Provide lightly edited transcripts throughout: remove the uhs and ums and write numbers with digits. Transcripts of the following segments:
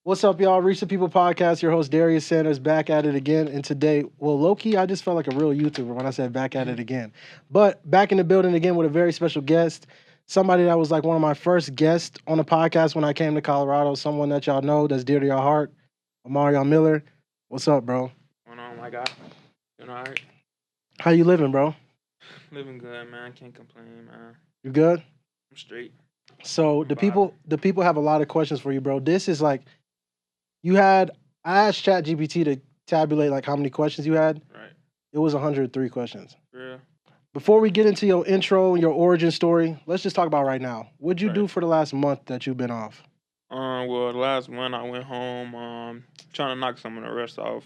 What's up, y'all? Reach the People Podcast. Your host, Darius Sanders, back at it again. And today, well, low-key, I just felt like a real YouTuber when I said back at it again. But back in the building again with a very special guest, somebody that was like one of my first guests on the podcast when I came to Colorado, someone that y'all know that's dear to your heart, Omarion Miller. What's up, bro? What's going on, my guy? Doing all right? How you living, bro? Living good, man. Can't complain, man. You good? I'm straight. So I'm the vibing. people have a lot of questions for you, bro. This is like I asked ChatGPT to tabulate like how many questions you had. Right. It was 103 questions. For real. Before we get into your intro and your origin story, let's just talk about right now. What'd you do Right. for the last month that you've been off? Well, the last one I went home, trying to knock some of the rest off.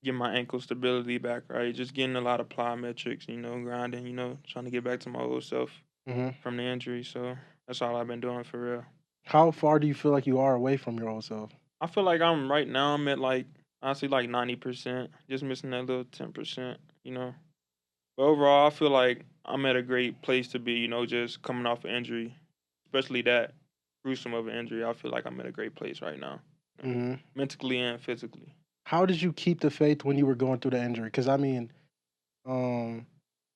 Get my ankle stability back, right? Just getting a lot of plyometrics, grinding, trying to get back to my old self hmm from the injury. So that's all I've been doing for real. How far do you feel like you are away from your old self? I feel like I'm at like honestly like 90%, just missing that little 10%, you know. But overall, I feel like I'm at a great place to be, just coming off an injury, especially that gruesome of an injury. I feel like I'm at a great place right now, hmm mentally and physically. How did you keep the faith when you were going through the injury? Because I mean, um,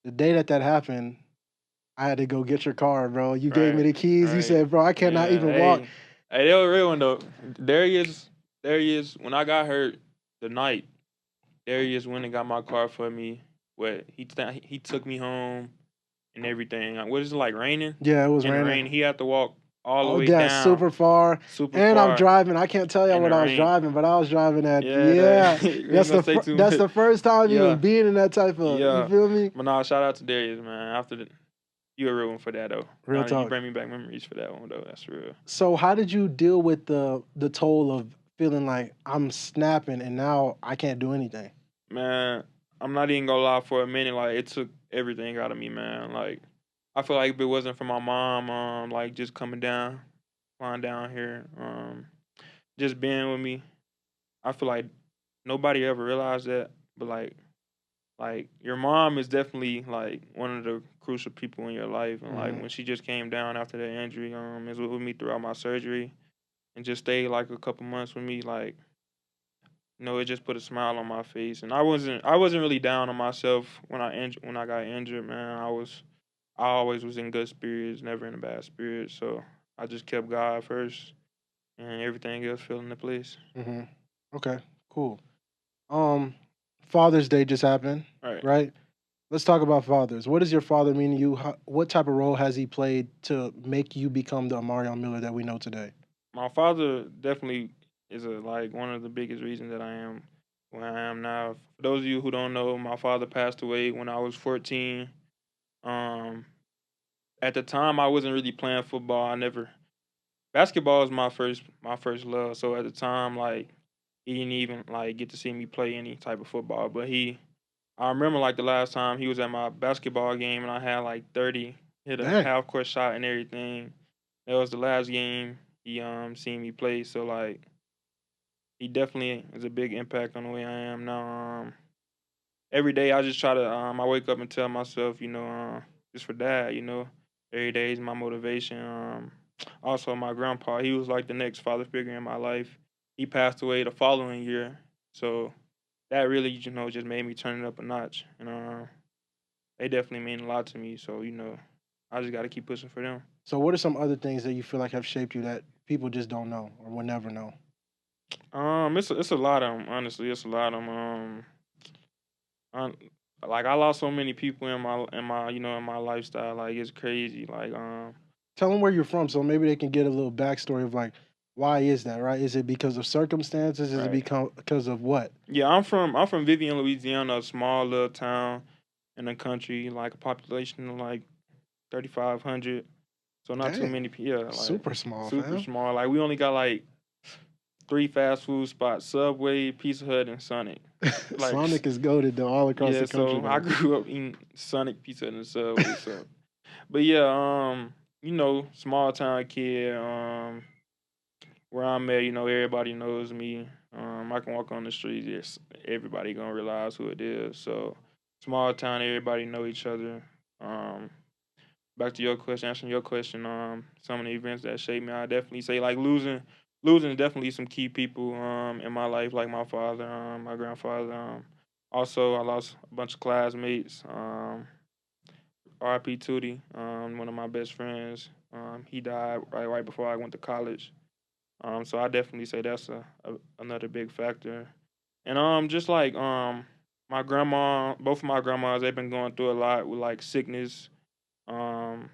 the day that happened, I had to go get your car, bro. You gave me Right, the keys. You right. said, "Bro, I cannot Yeah, even walk." hey, they were real one though. There he is. When I got hurt the night, there he is went and got my car for me. What he took me home and everything. What is it like raining? Yeah, it was In the raining. rain, he had to walk all the Oh, way yeah, down, super far. super And I'm far driving. I can't tell y'all in the what I was rain. driving, but I was driving at Yeah, yeah. we ain't gonna say too That's much. the first time even Yeah, being in that type of. You yeah. feel me? But nah, shout out to Darius, man. You a real one for that though. Real You talk. bring me back memories for that one though. That's real. So how did you deal with the toll of feeling like I'm snapping and now I can't do anything? Man, I'm not even gonna lie. For a minute, like it took everything out of me, man. Like I feel like if it wasn't for my mom, like just coming down, flying down here, just being with me, I feel like nobody ever realized that. But like your mom is definitely like one of the crucial people in your life, and like hmm when she just came down after that injury, is with me throughout my surgery, and just stayed like a couple months with me, like it just put a smile on my face, and I wasn't really down on myself when I got injured, man. I always was in good spirits, never in a bad spirit, so I just kept God first, and everything else fell into place. hmm Okay, cool. Um, Father's Day just happened, All right. right? Let's talk about fathers. What does your father mean to you? What type of role has he played to make you become the Omarion Miller that we know today? My father definitely is like one of the biggest reasons that I am where I am now. For those of you who don't know, my father passed away when I was 14. Um, at the time, I wasn't really playing football. I never basketball is my first love. So at the time, like he didn't even like get to see me play any type of football. But I remember like the last time he was at my basketball game and I had like 30, hit a Dang. half court shot and everything. That was the last game he seen me play. So like he definitely is a big impact on the way I am now. Every day I just try to I wake up and tell myself, just for dad, every day is my motivation. Also my grandpa, he was like the next father figure in my life. He passed away the following year. So that really, just made me turn it up a notch. And they definitely mean a lot to me. So, I just gotta keep pushing for them. So what are some other things that you feel like have shaped you that people just don't know or will never know? It's a lot of them. Honestly, it's a lot of them. I, like I lost so many people in my lifestyle. Like it's crazy. Like Tell them where you're from so maybe they can get a little backstory of like, why is that, right? Is it because of circumstances? Is it right. because of what? Yeah, I'm from Vivian, Louisiana, a small little town in the country, like a population of like 3,500. So not too Dang, many people. Yeah, like super small, super fam. small. Like we only got like three fast food spots: Subway, Pizza Hut, and Sonic. Like Sonic is goaded though all across yeah, the country so I though. grew up eating Sonic, Pizza Hut, and Subway. So, but yeah, small town kid. Where I'm at, everybody knows me. I can walk on the street, yes, everybody gonna realize who it is. So, small town, everybody know each other. Um, Back to your question, answering your question, some of the events that shaped me, I definitely say like losing losing definitely some key people in my life, like my father, my grandfather. Also, I lost a bunch of classmates. R.I.P. Tootie, one of my best friends. He died right before I went to college. So I definitely say that's another big factor. And just like my grandma, both of my grandmas, they've been going through a lot with like sickness. Um,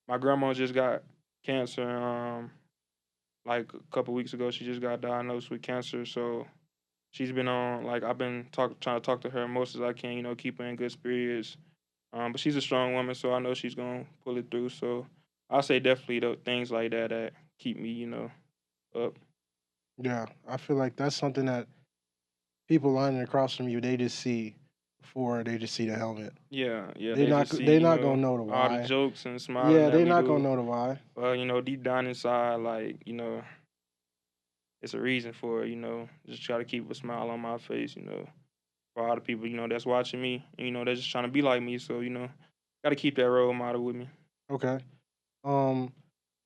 my grandma just got cancer. Like a couple weeks ago, she just got diagnosed with cancer. So she's been on like I've been trying to talk to her most as I can. Keep her in good spirits. But she's a strong woman, so I know she's gonna pull it through. So I say definitely things like that keep me, up. Yeah, I feel like that's something that people lining across from you, they just see before they just see the helmet. Yeah, yeah. They They not just see, they not gonna know the all the why. jokes and smiling Yeah, that they we not gonna do. know the why. But deep down inside, like it's a reason for it. Just try to keep a smile on my face. For all the people that's watching me. And, they're just trying to be like me. So got to keep that role model with me. Okay. Um,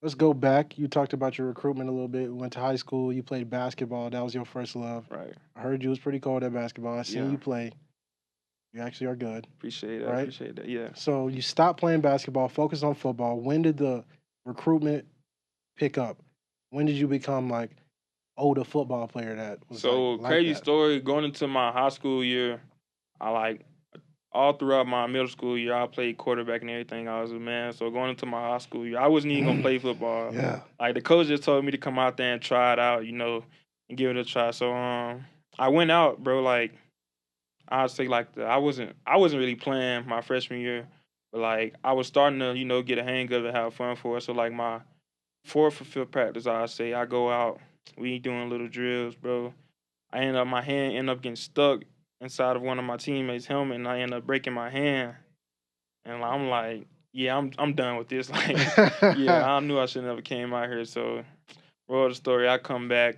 let's go back. You talked about your recruitment a little bit. We went to high school. You played basketball. That was your first love. Right. I heard you was pretty cold at basketball. I seen Yeah. you play. You actually are good, Appreciate that. right? Appreciate that. Yeah. So you stopped playing basketball, focused on football. When did the recruitment pick up? When did you become like, oh, the football player that was So like crazy that? story. Going into my high school year, I like all throughout my middle school year, I played quarterback and everything. I was a man. So going into my high school year, I wasn't even gonna play football. Yeah. Like the coach just told me to come out there and try it out, and give it a try. So I went out, bro. Like I'd say like I wasn't really playing my freshman year, but like I was starting to get a hang of it, have fun for it. So like my fourth or fifth practice, I say I go out, we doing little drills, bro. My hand ended up getting stuck inside of one of my teammates' helmet, and I ended up breaking my hand. And I'm like, yeah, I'm done with this. Like, yeah, I knew I should never came out here. So, moral of the story, I come back.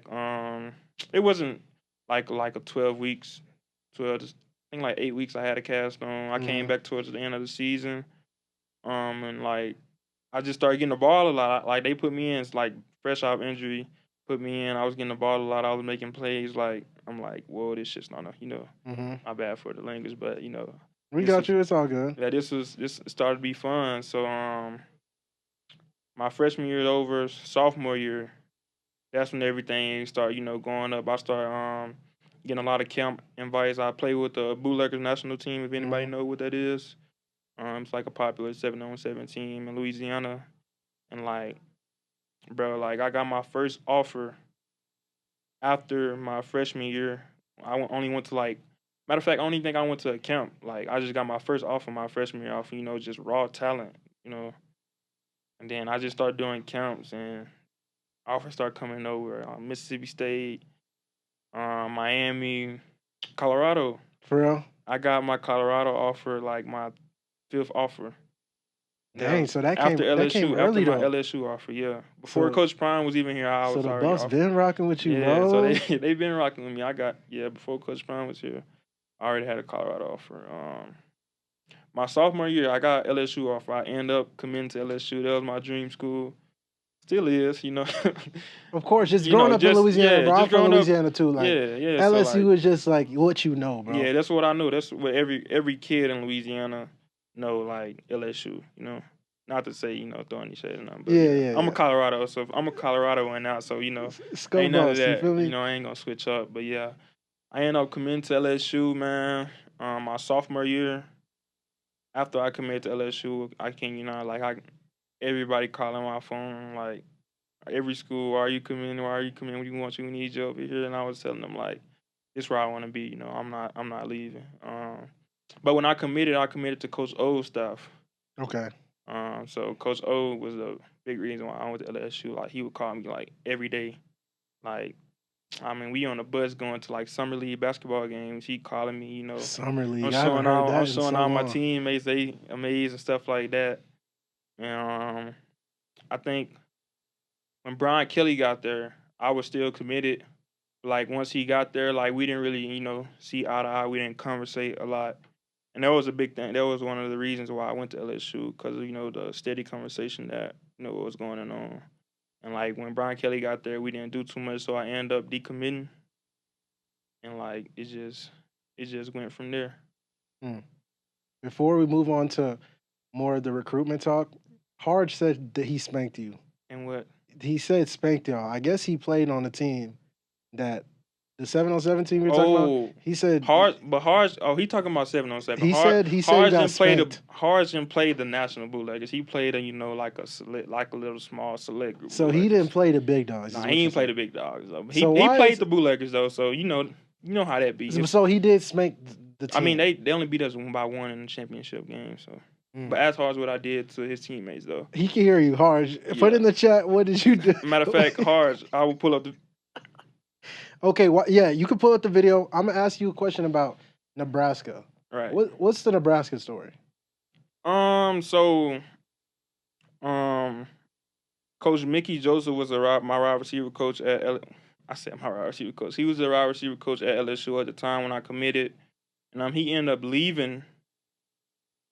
It wasn't like a 12 weeks, 12. I think like 8 weeks. I had a cast on. I came Mhm. back towards the end of the season. And like I just started getting the ball a lot. Like they put me in like fresh off injury, put me in. I was getting the ball a lot. I was making plays. Like I'm like, whoa, this shit's not, Mhm. my bad for the language, but We this got is you. It's all good. yeah, this started to be fun. So my freshman year is over, sophomore year, that's when everything started, going up. I started getting a lot of camp invites. I play with the Bootleggers national team, if anybody Mhm. know what that is. It's like a popular 7-on-7 team in Louisiana. And like, bro, like I got my first offer after my freshman year. Only went to like, matter of fact, I don't even think I went to a camp. Like I just got my first offer my freshman year off, just raw talent, you know. And then I just started doing camps and offers started coming over. Mississippi State, Miami, Colorado. For real? I got my Colorado offer, like my fifth offer. And that Dang. was So that after came LSU, after early my though. LSU offer, yeah. Before So Coach Prime was even here, I so was the already bus offered. been rocking with you, Yeah, so they bro. they've been rocking with me. Before Coach Prime was here, I already had a Colorado offer. My sophomore year, I got LSU offer. I end up committing to LSU. That was my dream school. Still is. Of course, just growing up in just Louisiana, bro. I'm just from growing up. Louisiana too. Like Yeah. So LSU like, is just like what you know, bro. yeah, that's what I knew. That's what every kid in Louisiana know. Like LSU. Not to say throwing any shade or nothing, but Yeah, yeah, yeah, I'm a yeah. Colorado, so if I'm a Colorado one now, so Let's go ain't none of bust. You that. feel me? I ain't gonna switch up, but yeah, I ended up committing to LSU, man. My sophomore year, after I committed to LSU, I can like everybody calling my phone like every school, why are you coming? Why are you coming? We need you over here. And I was telling them like, this is where I want to be. I'm not leaving. But when I committed to Coach O's stuff. Okay. So Coach O was a big reason why I went to LSU. Like he would call me like every day. Like I mean, we on the bus going to like summer league basketball games. He calling me. Summer I'm league. I haven't showing heard out. I'm that in showing so out my long. teammates. They amazed and stuff like that. And I think when Brian Kelly got there, I was still committed. Like once he got there, like we didn't really, see eye to eye. We didn't conversate a lot, and that was a big thing. That was one of the reasons why I went to LSU because the steady conversation that what was going on, And like when Brian Kelly got there, we didn't do too much, so I ended up decommitting, and like it just went from there. Hmm. Before we move on to more of the recruitment talk, Harge said that he spanked you. And what? He said spanked y'all. I guess he played on the team that the 7-on-7 team you're talking about. Oh, He said Harge. Oh, he talking about 7-on-7. he said he got spanked. Harge didn't play the national bootleggers. He played like a little small select group. So he bootleggers. didn't play the big dogs. Nah, he didn't play the big dogs though. He So he why played is- the bootleggers though. So you know how that be. So he did spank the team. I mean they only beat us by one in the championship game. So, but as far as what I did to his teammates though. He can hear you, Harge. Put in the chat. What did you do? Matter of fact, Harge, I will pull up the. Okay, yeah, you can pull up the video. I'm gonna ask you a question about Nebraska. Right. What's the Nebraska story? So, Coach Mickey Joseph was my wide receiver coach at I said my wide receiver coach. He was the wide receiver coach at LSU at the time when I committed, and he ended up leaving,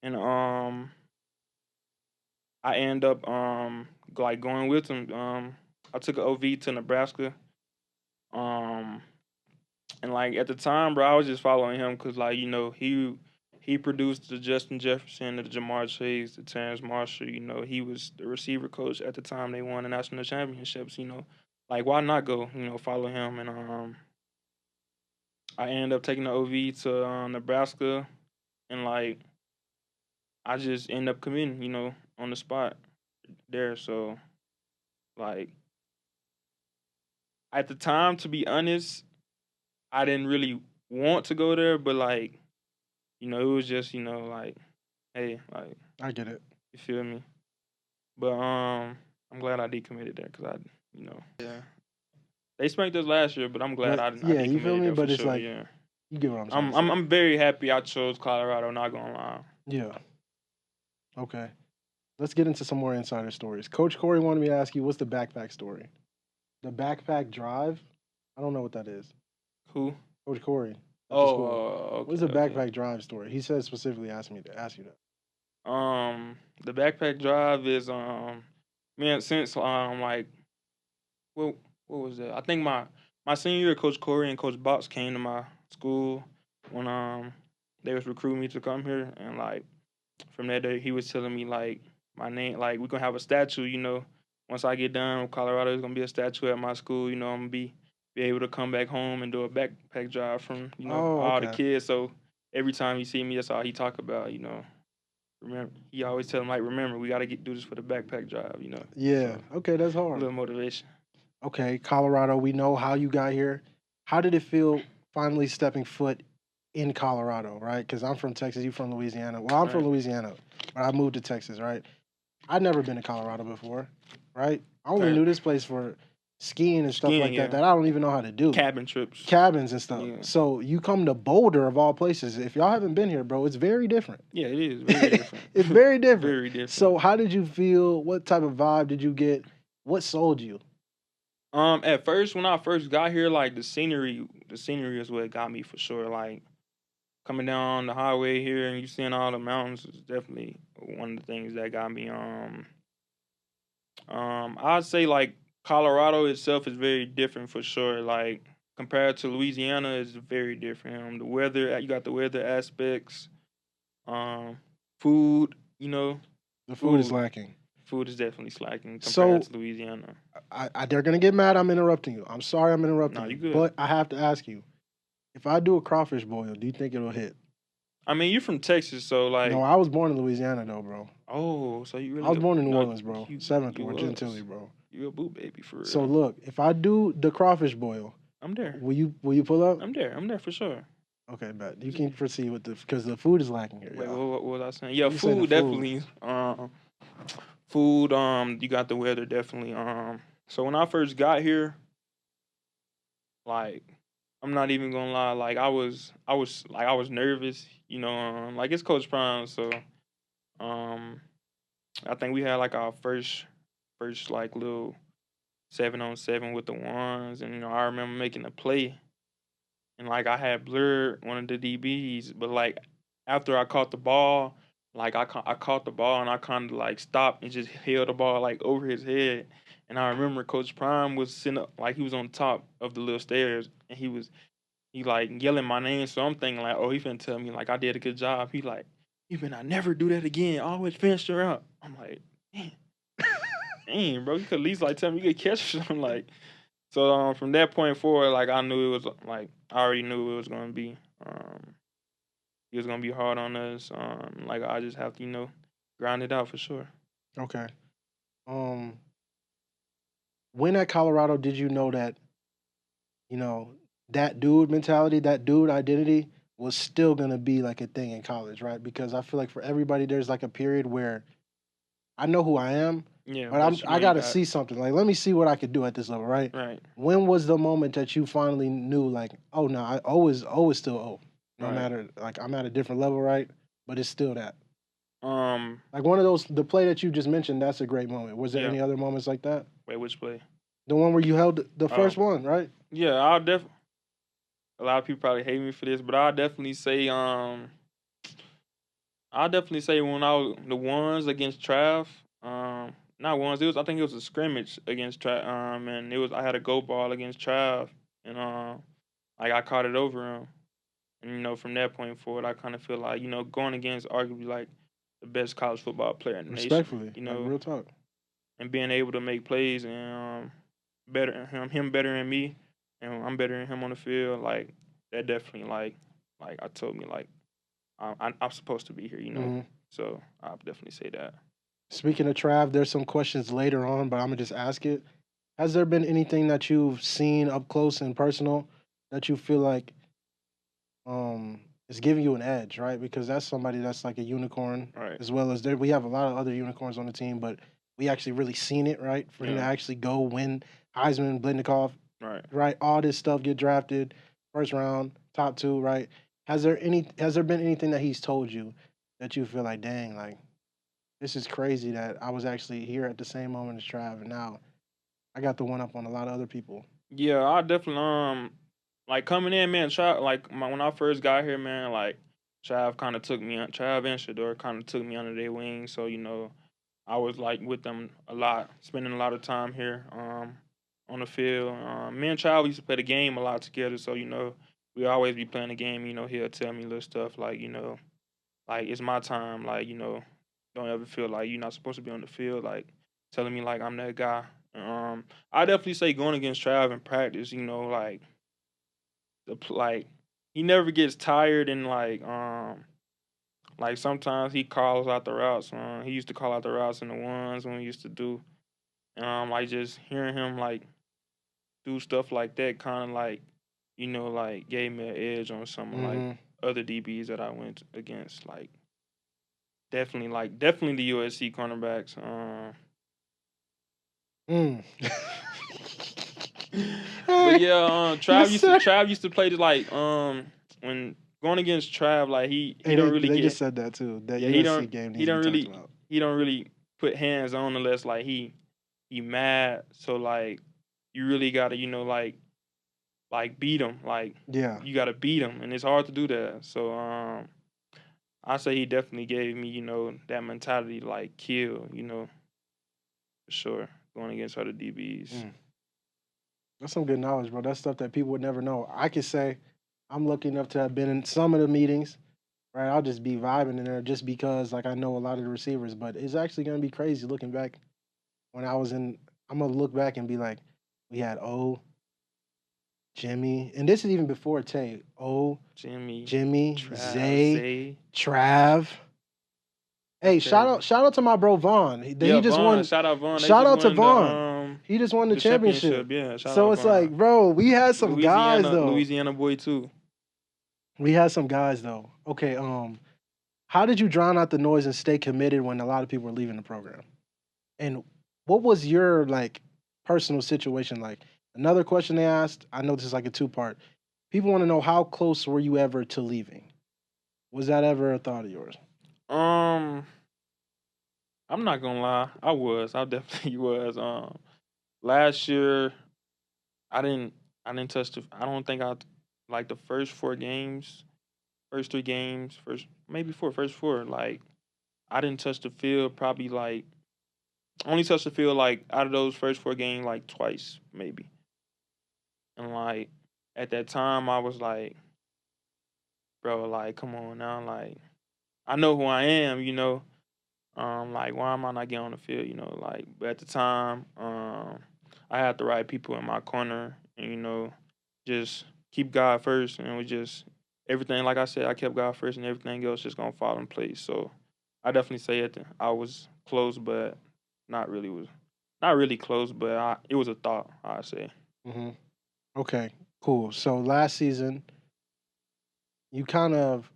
and I ended up like going with him. I took an OV to Nebraska, and like at the time, bro, I was just following him because like he produced the Justin Jefferson, the Jamar Chase, the Terrence Marshall. He was the receiver coach at the time they won the national championships. Like why not go? Follow him, and I ended up taking the OV to Nebraska, and like I just ended up committing, on the spot there. So like at the time, to be honest, I didn't really want to go there, but like it was just like, hey, like I get it. you feel me? But I'm glad I decommitted there because yeah. They spanked us last year, but I'm glad I decommitted you feel me? there But for it's sure, like yeah. you get what I'm saying. I'm very happy I chose Colorado. Not gonna lie. Yeah. Okay. Let's get into some more insider stories. Coach Corey wanted me to ask you, what's the backpack story? The backpack drive? I don't know what that is. Who? Coach Corey. Okay. What's the backpack drive story? He said specifically asked me to ask you that. The backpack drive is man, since like what was that? I think my senior year, Coach Corey and Coach Box came to my school when they was recruiting me to come here, and like from that day he was telling me like my name, like we're gonna have a statue. Once I get done with Colorado, there's gonna be a statue at my school. I'm gonna be able to come back home and do a backpack drive from all the kids. So every time he see me, that's all he talk about. Remember, he always tell him like, remember, we gotta do this for the backpack drive. Yeah. So, Okay, that's a hard. little motivation. Okay, Colorado. We know how you got here. How did it feel finally stepping foot in Colorado? Right? Because I'm from Texas. You from Louisiana. Well, I'm from Louisiana, but I moved to Texas. Right? I'd never been to Colorado before. Right? I only knew this place for skiing and stuff like that I don't even know how to do. Cabin trips. Cabins and stuff. Yeah. So you come to Boulder of all places. If y'all haven't been here, bro, it's very different. Yeah, it is very different. It's very different. Very different. So how did you feel? What type of vibe did you get? What sold you? At first, when I first got here, like the scenery is what got me for sure. Like coming down the highway here and you seeing all the mountains is definitely one of the things that got me. I'd say like Colorado itself is very different for sure. Like compared to Louisiana, it's very different. The weather, you got the weather aspects. Food, The food is lacking. Food is definitely slacking compared to Louisiana. They're gonna get mad. I'm interrupting you. I'm sorry, I'm interrupting No, you. you good. But I have to ask you: if I do a crawfish boil, do you think it'll hit? I mean, you're from Texas, so like. No, I was born in Louisiana though, bro. Oh, so you really? I was born in New Orleans, bro. 7th Ward, Gentilly, bro. You a boot baby for real. So look, if I do the crawfish boil, I'm there. Will you pull up? I'm there for sure. Okay, bet you can proceed with because the food is lacking here. Wait, what was I saying? Yeah, You said the food definitely. Food. You got the weather definitely. So when I first got here, like, I'm not even gonna lie. Like, I was nervous. Like it's Coach Prime, so I think we had like our first like little 7-on-7 with the ones, and I remember making a play, and like I had blurred one of the DBs, but like after I caught the ball, like I caught the ball and I kind of like stopped and just held the ball like over his head, And I remember Coach Prime was sitting up, like he was on top of the little stairs, and he like yelling my name. So I'm thinking like, oh, he finna tell me like I did a good job. He like, you better never do that again. Always finish her up. I'm like, damn, dang, bro, you could at least like tell me you could catch or something like. So from that point forward, like I knew it was like I already knew it was gonna be. He was gonna be hard on us. Like I just have to, grind it out for sure. Okay. Um, when at Colorado did you know that, you know, that dude mentality, that dude identity was still gonna be like a thing in college, right? Because I feel like for everybody there's like a period where I know who I am, Yeah, but but I you gotta got see something. Like let me see what I could do at this level, right? right, When was the moment that you finally knew like, oh no, I always still owe. No right. matter like I'm at a different level, right? But it's still that. Um, Like one of those the play that you just mentioned, that's a great moment. Was there yeah. any other moments like that? Wait, which play? The one where you held the Oh, first one, right? yeah. I'll def. A lot of people probably hate me for this, but I'll definitely say when I was the ones against Trav. Not ones. I think it was a scrimmage against Trav. And I had a go ball against Trav, and like I caught it over him. And from that point forward, I kind of feel like going against arguably like the best college football player in the nation. Respectfully, like real talk. And being able to make plays and better him better than me, and I'm better than him on the field. Like that definitely like I told me like I'm supposed to be here. Hmm. So I'll definitely say that. Speaking of Trav, there's some questions later on, but I'm gonna just ask it. Has there been anything that you've seen up close and personal that you feel like is giving you an edge, right? Because that's somebody that's like a unicorn, Right. as well as there we have a lot of other unicorns on the team, but we actually really seen it, right? For him to Yeah. actually go win Heisman, Blindnikov, Right. right? All this stuff, get drafted, first round, top two, right? Has there been anything that he's told you that you feel like, dang, like this is crazy that I was actually here at the same moment as Trav, and now I got the one up on a lot of other people. Yeah, I definitely like coming in, man. When I first got here, man, like Trav and Shador kind of took me under their wing. So I was like with them a lot, spending a lot of time here on the field. Me and Trav used to play the game a lot together. So we always be playing the game. He'll tell me little stuff like like it's my time. Like don't ever feel like you're not supposed to be on the field. Like telling me like I'm that guy. I definitely say going against Trav in practice, like like he never gets tired and like sometimes he calls out the routes. He used to call out the routes in the ones when we used to do. Like just hearing him like do stuff like that, kind of like like gave me an edge on some of like Mm-hmm. other DBs that I went against. Definitely the USC cornerbacks. Mm. But yeah, Yes, sir. Trav used to play like when going against Trav, like he Hey, don't really they just get said that too. That yeah USC game he needs to be don't talked really about. he don't really put hands on unless like he mad. So like you really gotta like beat him. Like Yeah. you gotta beat him, and it's hard to do that. So I say he definitely gave me that mentality to like kill. For sure going against other DBs. Mm. That's some good knowledge, bro. That's stuff that people would never know. I could say I'm lucky enough to have been in some of the meetings, right? I'll just be vibing in there just because like I know a lot of the receivers, but it's actually gonna be crazy looking back when I was in I'm gonna look back and be like, we had O, Jimmy, and this is even before Tay. O, Jimmy, Jimmy, Trav, Zay, Zay. Trav. That's Hey, crazy. shout out to my bro Vaughn. He Yeah, just Vaughn. won. Shout out Vaughn. They Shout just out to won Vaughn. He just won the the championship. championship. Yeah, shout So out it's like, Vaughn. bro, we had some guys though. Louisiana boy too. We had some guys though. Okay, how did you drown out the noise and stay committed when a lot of people were leaving the program? And what was your like personal situation like? Another question they asked, I know this is like a two-part. People want to know how close were you ever to leaving? Was that ever a thought of yours? Um, I'm not gonna lie. I definitely was. Last year I didn't touch I don't think I like the first 4 games, first 3 games, first maybe four, first four. Like I didn't touch the field probably like Only touched the field like out of those first 4 games like twice maybe. And like at that time I was like, bro, like come on now, like I know who I am, you know. Like why am I not getting on the field, you know? Like, but at the time, I had the right people in my corner, and you know, just keep God first, and it was just everything. Like I said, I kept God first, and everything else just gonna fall in place. So, I definitely say it. I was close, but not really was not really close, but it was a thought. I'd say. Hmm. Okay, cool. So last season, you kind of,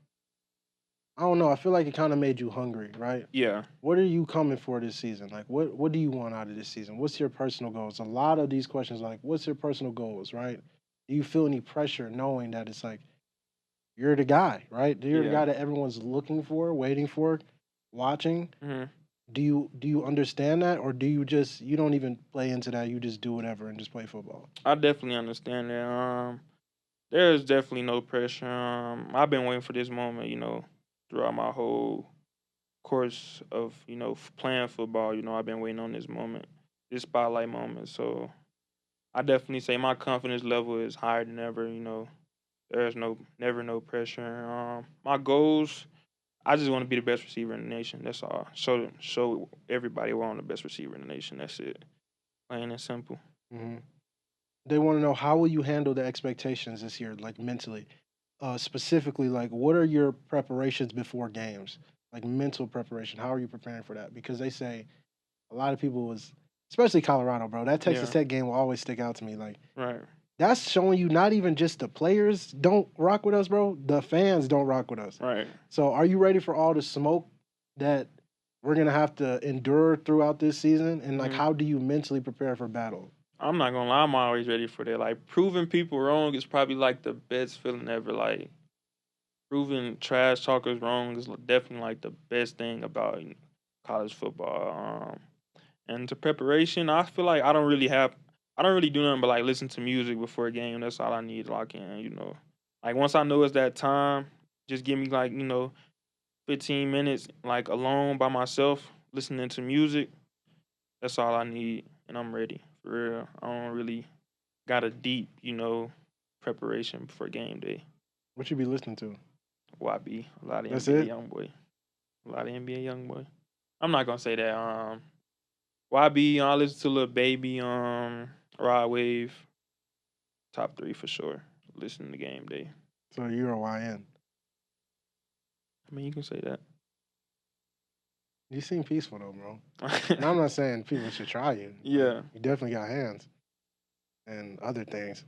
I don't know, I feel like it kind of made you hungry, right? Yeah, What are you coming for this season? Like, what do you want out of this season? What's your personal goals? A lot of these questions, like, what's your personal goals, right? Do you feel any pressure knowing that it's like you're the guy, right? You're the yeah. guy that everyone's looking for, waiting for, watching. Hmm. Do you understand that, or do you just you don't even play into that? You just do whatever and just play football. I definitely understand that. There's definitely no pressure. I've been waiting for this moment, you know, throughout my whole course of, you know, playing football. You know, I've been waiting on this moment, this spotlight moment. So I definitely say my confidence level is higher than ever. You know, there's never no pressure. My goals, I just want to be the best receiver in the nation. That's all. Show everybody we're on the best receiver in the nation. That's it. Plain and simple. Hmm. They want to know how will you handle the expectations this year, like mentally. Specifically, like what are your preparations before games? Like mental preparation. How are you preparing for that? Because they say a lot of people was, especially Colorado, bro. That Texas Yeah. Tech game will always stick out to me. Like Right. that's showing you not even just the players don't rock with us, bro. The fans don't rock with us. Right. So are you ready for all the smoke that we're gonna have to endure throughout this season? And like, Hmm. how do you mentally prepare for battle? I'm not gonna lie. I'm always ready for that. Like proving people wrong is probably like the best feeling ever. Like proving trash talkers wrong is definitely like the best thing about college football. And to preparation, I feel like I don't really do nothing but like listen to music before a game. That's all I need to lock in, you know. Like once I know it's that time, just give me like, you know, 15 minutes like alone by myself listening to music. That's all I need and I'm ready. For real. I don't really got a deep, you know, preparation before game day. What you be listening to? YB, a lot of That's NBA it. young boy. A lot of NBA young boy. I'm not gonna say that. YB, I listen to Lil Baby, Rod Wave, top 3 for sure. Listen to game day. So you're a YN. I mean, you can say that. You seem peaceful though, bro. And I'm not saying people should try you. Like, Yeah, you definitely got hands and other things.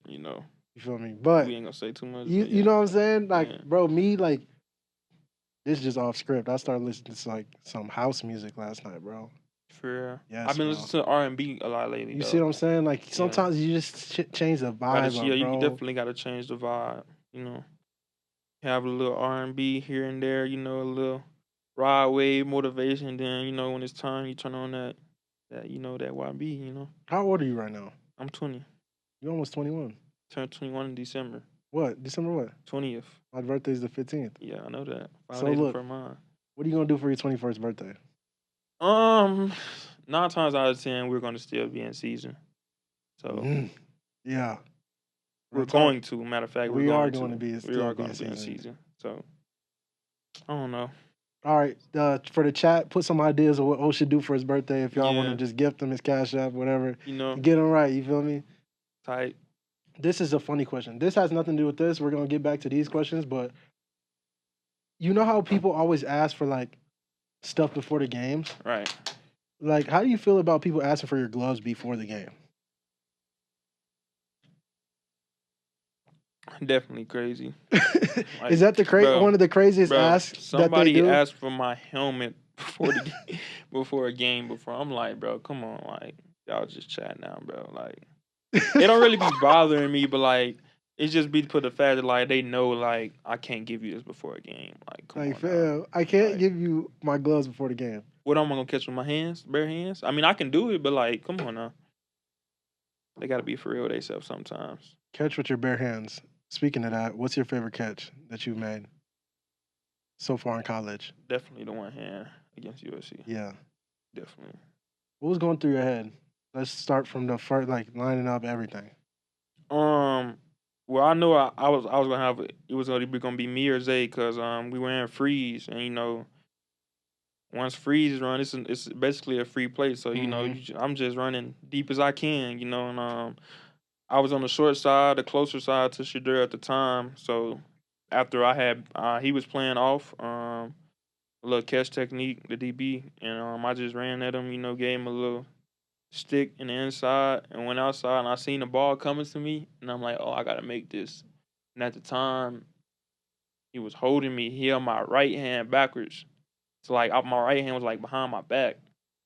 you know, You feel me? But we ain't gonna say too much, you but you yeah, know what I'm saying? yeah, Like, bro, me like this is just off script. I started listening to like some house music last night, bro. for real. I've Yes, been bro. listening to R&B a lot lately, You see though. what I'm saying? Like Yeah, sometimes you just change the vibe yeah, up, you bro. definitely gotta change the vibe. You know, have a little R&B here and there. You know, a little Rod Wave motivation. Then you know when it's time, you turn on that you know that YB. You know, How old are you right now? I'm 20. You almost 21. Turned 21 in December What? December what? 20th. My birthday's the 15th. Yeah, I know that. 5 So days look, before mine. what are you gonna do for your 21st birthday? Um, 9 times out of 10, we're gonna still be in season. So Mm, yeah. we're Real talk. going to. Matter of fact, We are going to be we still are be going in to be in season. season. So I don't know. All right. For the chat, put some ideas of what O should do for his birthday. If y'all want to Yeah, just gift him his cash app, whatever, you know, to get him right. You feel me? tight. This is a funny question. This has nothing to do with this. We're gonna get back to these questions, but you know how people always ask for like stuff before the games? Right. Like, how do you feel about people asking for your gloves before the game? Definitely crazy. Is Like, that one of the craziest bro, asks that they somebody do? asked for my helmet before before a game before. I'm like, bro, come on, like y'all just chat now, bro. Like it don't really be bothering me, but like it's just be for the fact that like they know like I can't give you this before a game. Like, come Like, on now. fam, I can't Like give you my gloves before the game. what am I gonna catch with my hands? Bare hands? I mean I can do it, but like, come on now. They gotta be for real with themselves sometimes. Catch with your bare hands. Speaking of that, what's your favorite catch that you've made so far in college? Definitely the one hand against USC. Yeah. Definitely. What was going through your head? Let's start from the first, like lining up everything. Um, well, I know I was gonna have it was gonna be me or Zay because we were in freeze and once freeze run it's basically a free play so Mm-hmm. I'm just running deep as I can and I was on the short side, the closer side to Shadur at the time. So after I had he was playing off a little catch technique, the DB, and I just ran at him, gave him a little stick in the inside and went outside and I seen the ball coming to me and I'm like, oh, I gotta make this. And at the time, he was holding me. He held my right hand backwards. So like my right hand was like behind my back.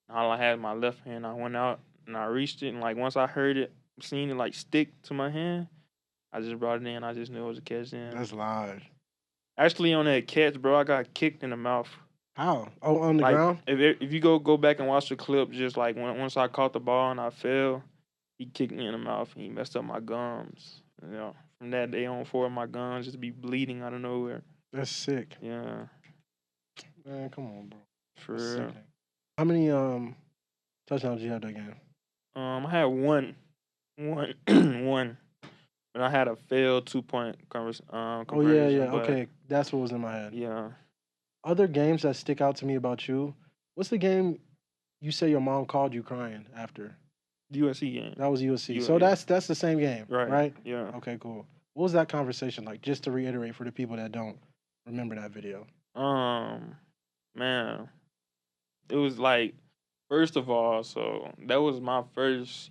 And all I had was my left hand. I went out and I reached it and like once I heard it, seen it like stick to my hand, I just brought it in. I just knew it was a catch then. That's live. Actually on that catch, bro, I got kicked in the mouth. How? Oh, on the Like ground? if you go back and watch the clip, just like once I caught the ball and I fell, he kicked me in the mouth and he messed up my gums. From that day on forward, my gums just be bleeding out of nowhere. That's sick. Yeah, Man, come on, bro. for That's real. sickening. How many touchdowns you had that game? I had one, one, but I had a failed 2 point Oh conversion. yeah. But Okay, that's what was in my head. yeah, Other games that stick out to me about you. What's the game you say your mom called you crying after? USC game. That was USC. So Yeah, that's the same game, right. right? Yeah. Okay, cool. What was that conversation like? Just to reiterate for the people that don't remember that video. Man, it was like first of all, so that was my first,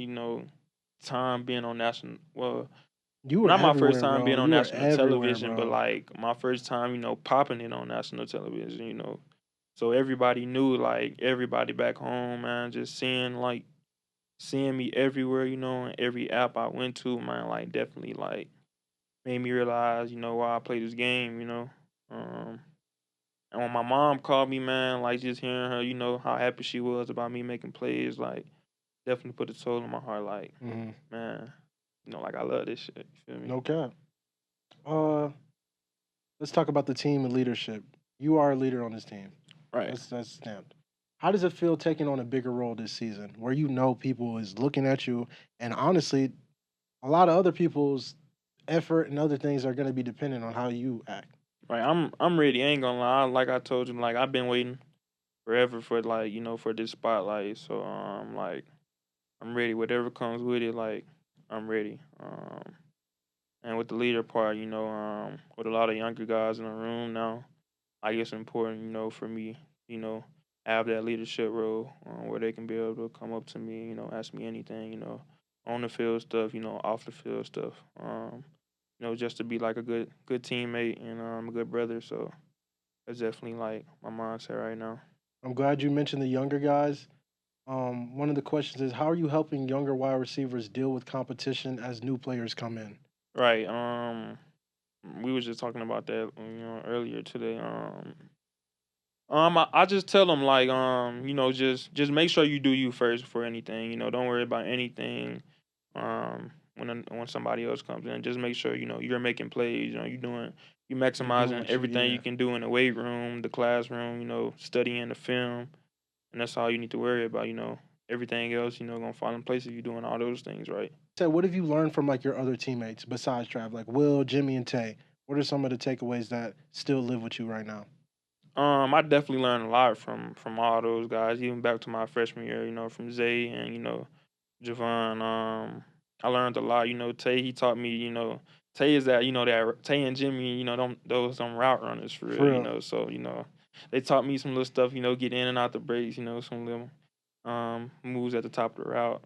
time being on national. Well, You were not my first everywhere, time bro. being on You were national everywhere, television, but bro. like my first time, popping it on national television. So everybody knew, like everybody back home, man, just seeing me everywhere, and every app I went to, man, like definitely like made me realize, why I play this game, Um, and when my mom called me, man, like just hearing her, how happy she was about me making plays, like definitely put a toll on my heart. Like, Hmm. man, like I love this shit. You feel me? No cap. Uh, let's talk about the team and leadership. You are a leader on this team. Right. That's stamped. How does it feel taking on a bigger role this season, where you know people is looking at you, and honestly, a lot of other people's effort and other things are going to be dependent on how you act. Right. I'm ready. I ain't gonna lie. Like I told you, like I've been waiting forever for like, for this spotlight. So like I'm ready. Whatever comes with it, like I'm ready. And with the leader part, with a lot of younger guys in the room now, I guess it's important, for me, have that leadership role where they can be able to come up to me, ask me anything, on the field stuff, off the field stuff. Just to be like a good teammate and a good brother. So that's definitely like my mindset right now. I'm glad you mentioned the younger guys. One of the questions is how are you helping younger wide receivers deal with competition as new players come in? Right. We was just talking about that, earlier today. I just tell them like, just make sure you do you first for anything. Don't worry about anything. When somebody else comes in, just make sure you're making plays. You You're doing maximizing what you, everything yeah. you can do in the weight room, the classroom. Studying the film, and that's all you need to worry about. Everything else, gonna fall in place if you're doing all those things right. So, what have you learned from like your other teammates besides Trav, like Will, Jimmy, and Tay? What are some of the takeaways that still live with you right now? I definitely learned a lot from all those guys, even back to my freshman year. From Zay and Javon. I learned a lot. Tay he taught me. Tay is that Tay and Jimmy. Them route runners for real. For real. So they taught me some little stuff. Get in and out the breaks. Some little moves at the top of the route.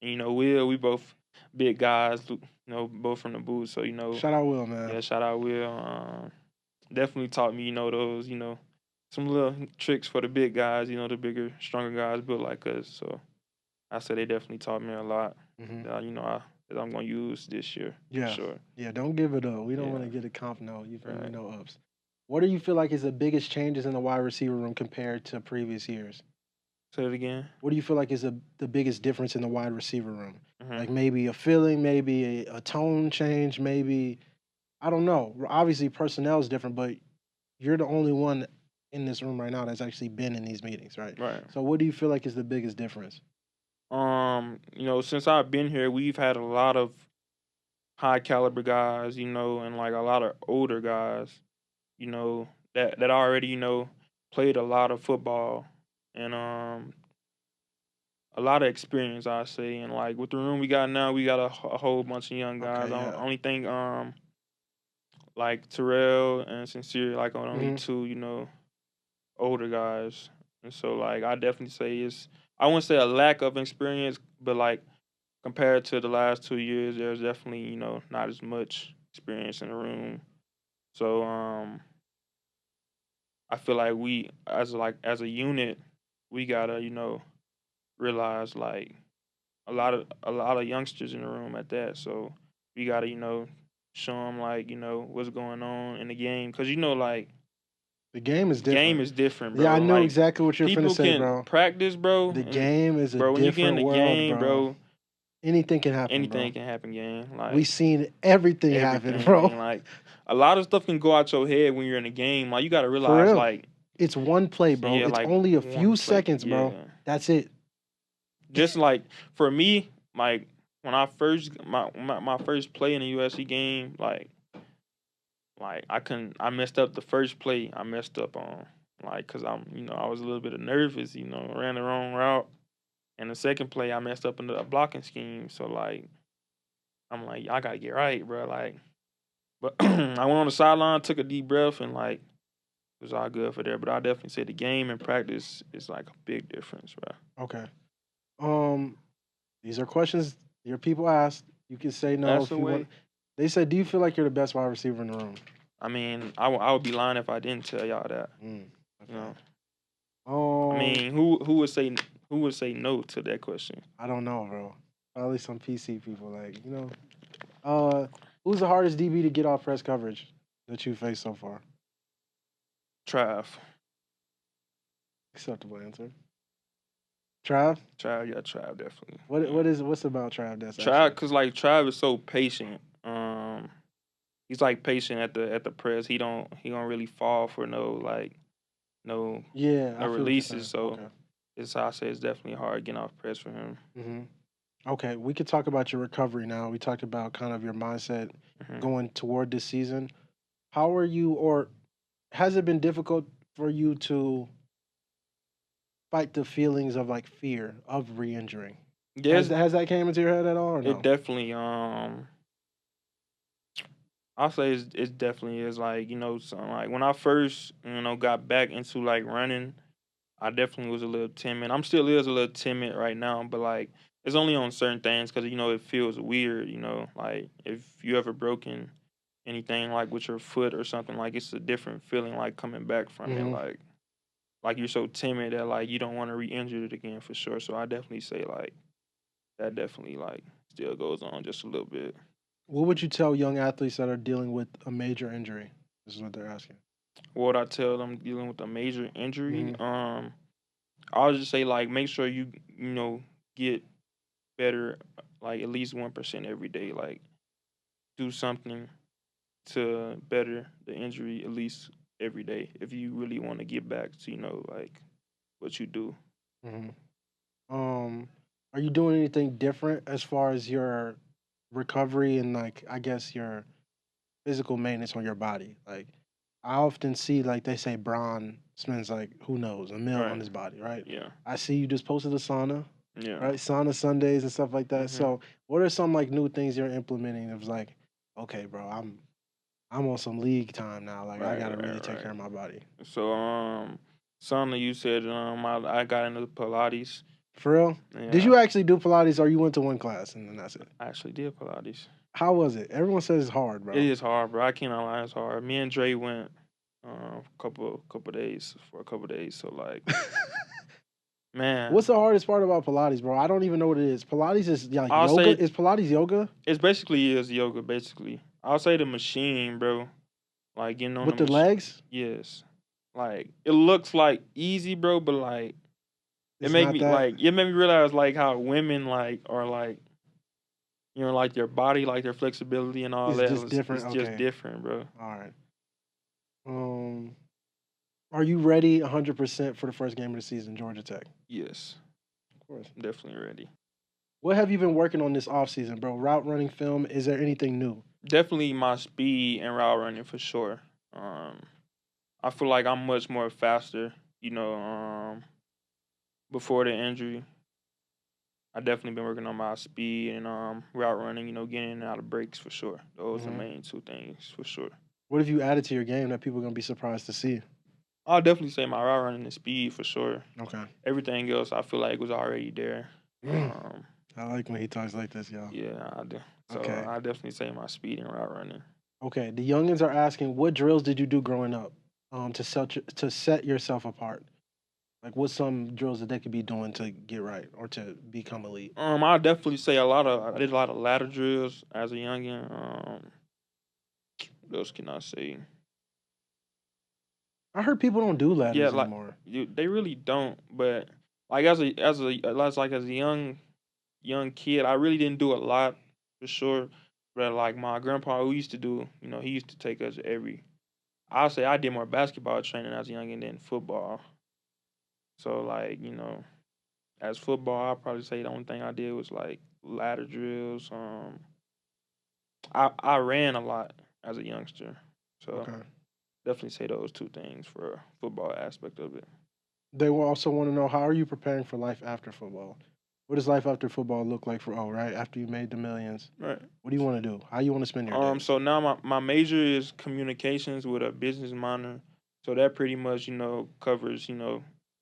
Will we both big guys. Both from the booth. So Shout out Will, man. yeah, shout out Will. Definitely taught me, those, some little tricks for the big guys, the bigger, stronger guys built like us. So I said they definitely taught me a lot Hmm. that, that I'm going to use this year. Yeah. For sure. Yeah, don't give it up. We don't Yeah. want to get a comp note. You feel me? Right. No ups. What do you feel like is the biggest changes in the wide receiver room compared to previous years? Say it again. What do you feel like is the biggest difference in the wide receiver room? Mhm. Like maybe a feeling, maybe a tone change, maybe I don't know. Obviously, personnel is different, but you're the only one in this room right now that's actually been in these meetings, right? Right. So what do you feel like is the biggest difference? Since I've been here, we've had a lot of high caliber guys, and like a lot of older guys, that already, played a lot of football and a lot of experience, I say. And like with the room we got now, we got a whole bunch of young guys. Okay, I yeah. only think like Terrell and Sincere, like on only Mhm. two, older guys. And so like I definitely say I wouldn't say a lack of experience, but like compared to the last 2 years, there's definitely, not as much experience in the room. So I feel like we as a unit, we gotta, realize like a lot of youngsters in the room at that. So we gotta, show them like, what's going on in the game. Cause like The game is game different. is different, Yeah, I bro. know Like exactly what you're finna people say, can bro. practice, bro, The and game is a bro, when you get in different the world, game, bro. bro, Anything can happen, bro. anything can happen, game. We Like seen everything happen, bro. everything. Like a lot of stuff can go out your head when you're in a game. Like you gotta For realize, real. like, It's one play, bro. yeah, It's like only a few one play. seconds, bro. Yeah. That's it. Just like for me, like when I first my first play in a USC game, like I messed up the first play. I messed up on like because I was a little bit nervous, ran the wrong route, and the second play I messed up in the blocking scheme. So like I'm like I gotta get right, bro. Like, but I went on the sideline, took a deep breath, and like it was all good for there. But I definitely say the game and practice is like a big difference, bro. Okay. These are questions your people asked. You can say no That's if the you want. way. They said, "Do you feel like you're the best wide receiver in the room?" I mean, I would be lying if I didn't tell y'all that. Mm, You okay. know, I mean, who would say no to that question? I don't know, bro. Probably some PC people, like who's the hardest DB to get off press coverage that you faced so far? Trav, Acceptable answer. Trav. yeah, Trav definitely. What's about Trav that's Trav, actually? cause like Trav is so patient. He's like patient at the press. He don't really fall for no Yeah, I no feel what you're releases. saying. So Okay. it's how I say it's definitely hard getting off press for him. hmm Okay, we could talk about your recovery now. We talked about kind of your mindset Hmm. going toward this season. How are you, or has it been difficult for you to fight the feelings of like fear of re-injuring? Yes, Has that came into your head at all or it no? definitely I'll say it definitely is like so like when I first got back into like running, I definitely was a little timid. I'm still is a little timid right now, but like it's only on certain things because it feels weird. Like if you ever broken anything like with your foot or something, like it's a different feeling like coming back from it. hmm Like you're so timid that like you don't want to re-injure it again for sure. So I definitely say like that definitely like still goes on just a little bit. What would you tell young athletes that are dealing with a major injury? This is what they're asking. What would I tell them dealing with a major injury? hmm I'll just say like make sure you get better like at least 1% every day. Like do something to better the injury at least every day if you really want to get back to like what you do. hmm Um, are you doing anything different as far as your recovery and like I guess your physical maintenance on your body? Like I often see like they say Braun spends like who knows a mil on Right. his body, right? Yeah. I see you just posted a sauna, Yeah. right? Sauna Sundays and stuff like that. Mhm. So what are some like new things you're implementing? It was like, okay, bro, I'm on some league time now. Like I Right. gotta really Right. take care Right. of my body. So something you said I got into Pilates. For real? Did Yeah. you actually do Pilates or you went to one class and then that's it? I actually did Pilates. How was it? Everyone says it's hard, It bro. is hard, bro. I cannot lie, it's hard. Me and Dre went couple days for a couple days. So like, What's man, the hardest part about Pilates, bro? I don't even know what it is. Pilates is like I'll yoga. say Is Pilates yoga it's basically is yoga. Basically, I'll say the machine, bro. Like getting on the with the machine. legs? Yes, like it looks like easy, bro, but like It's not that. it made me realize like how women like are like like their body, like their flexibility and all It's that just is different. just Okay. different, bro. All right. Um. Are you ready 100% for the first game of the season, Georgia Tech? Yes, Of course. definitely ready. What have you been working on this offseason, bro? Route running film? Is there anything new? Definitely my speed and route running for sure. I feel like I'm much more faster, before the injury. I definitely been working on my speed and route running, getting in and out of breaks for sure. Those are the Mhm. main two things for sure. What have you added to your game that people are gonna be surprised to see? I'll definitely say my route running and speed for sure. Okay. Everything else I feel like was already there. I like when he talks like this, y'all. Yeah, I do. So Okay. I definitely say my speed and route running. Okay. The youngins are asking, what drills did you do growing up, to set yourself apart? Like, what's some drills that they could be doing to get right or to become elite? I definitely say I did a lot of ladder drills as a youngin. What else can I say? I heard people don't do Yeah, ladders like anymore. they really don't. But like as a young kid, I really didn't do a lot for sure. But like my grandpa, who used to do, he used to take us every. I'll say I did more basketball training as a youngin than football. So like as football, I'll probably say the only thing I did was like ladder drills. I ran a lot as a youngster, so Okay. definitely say those two things for football aspect of it. They will also want to know, how are you preparing for life after football? What does life after football look like for right after you made the millions? Right. What do you want to do? How you want to spend your days? So now my major is communications with a business minor. So that pretty much, covers,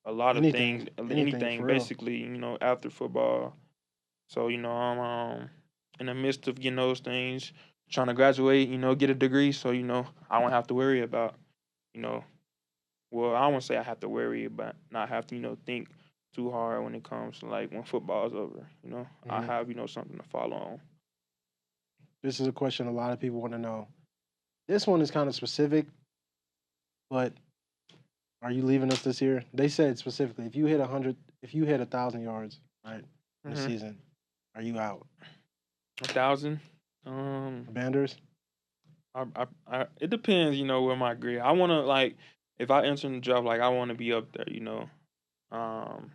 a lot of things, Anything anything for real. basically, after football. So, I'm in the midst of getting those things, trying to graduate, get a degree. So, I won't have to worry about, you know, well, I won't say I have to worry about not have to, think too hard when it comes to like when football's over, I Mhm. have, something to follow on. This is a question a lot of people want to know. This one is kind of specific, but are you leaving us this year? They said specifically, if you hit 100, if you hit 1,000 yards, right, this Mm-hmm. season, are you out? 1,000. Banders? It depends, where my grade. I want to like, if I enter in the job, like I want to be up there, Um,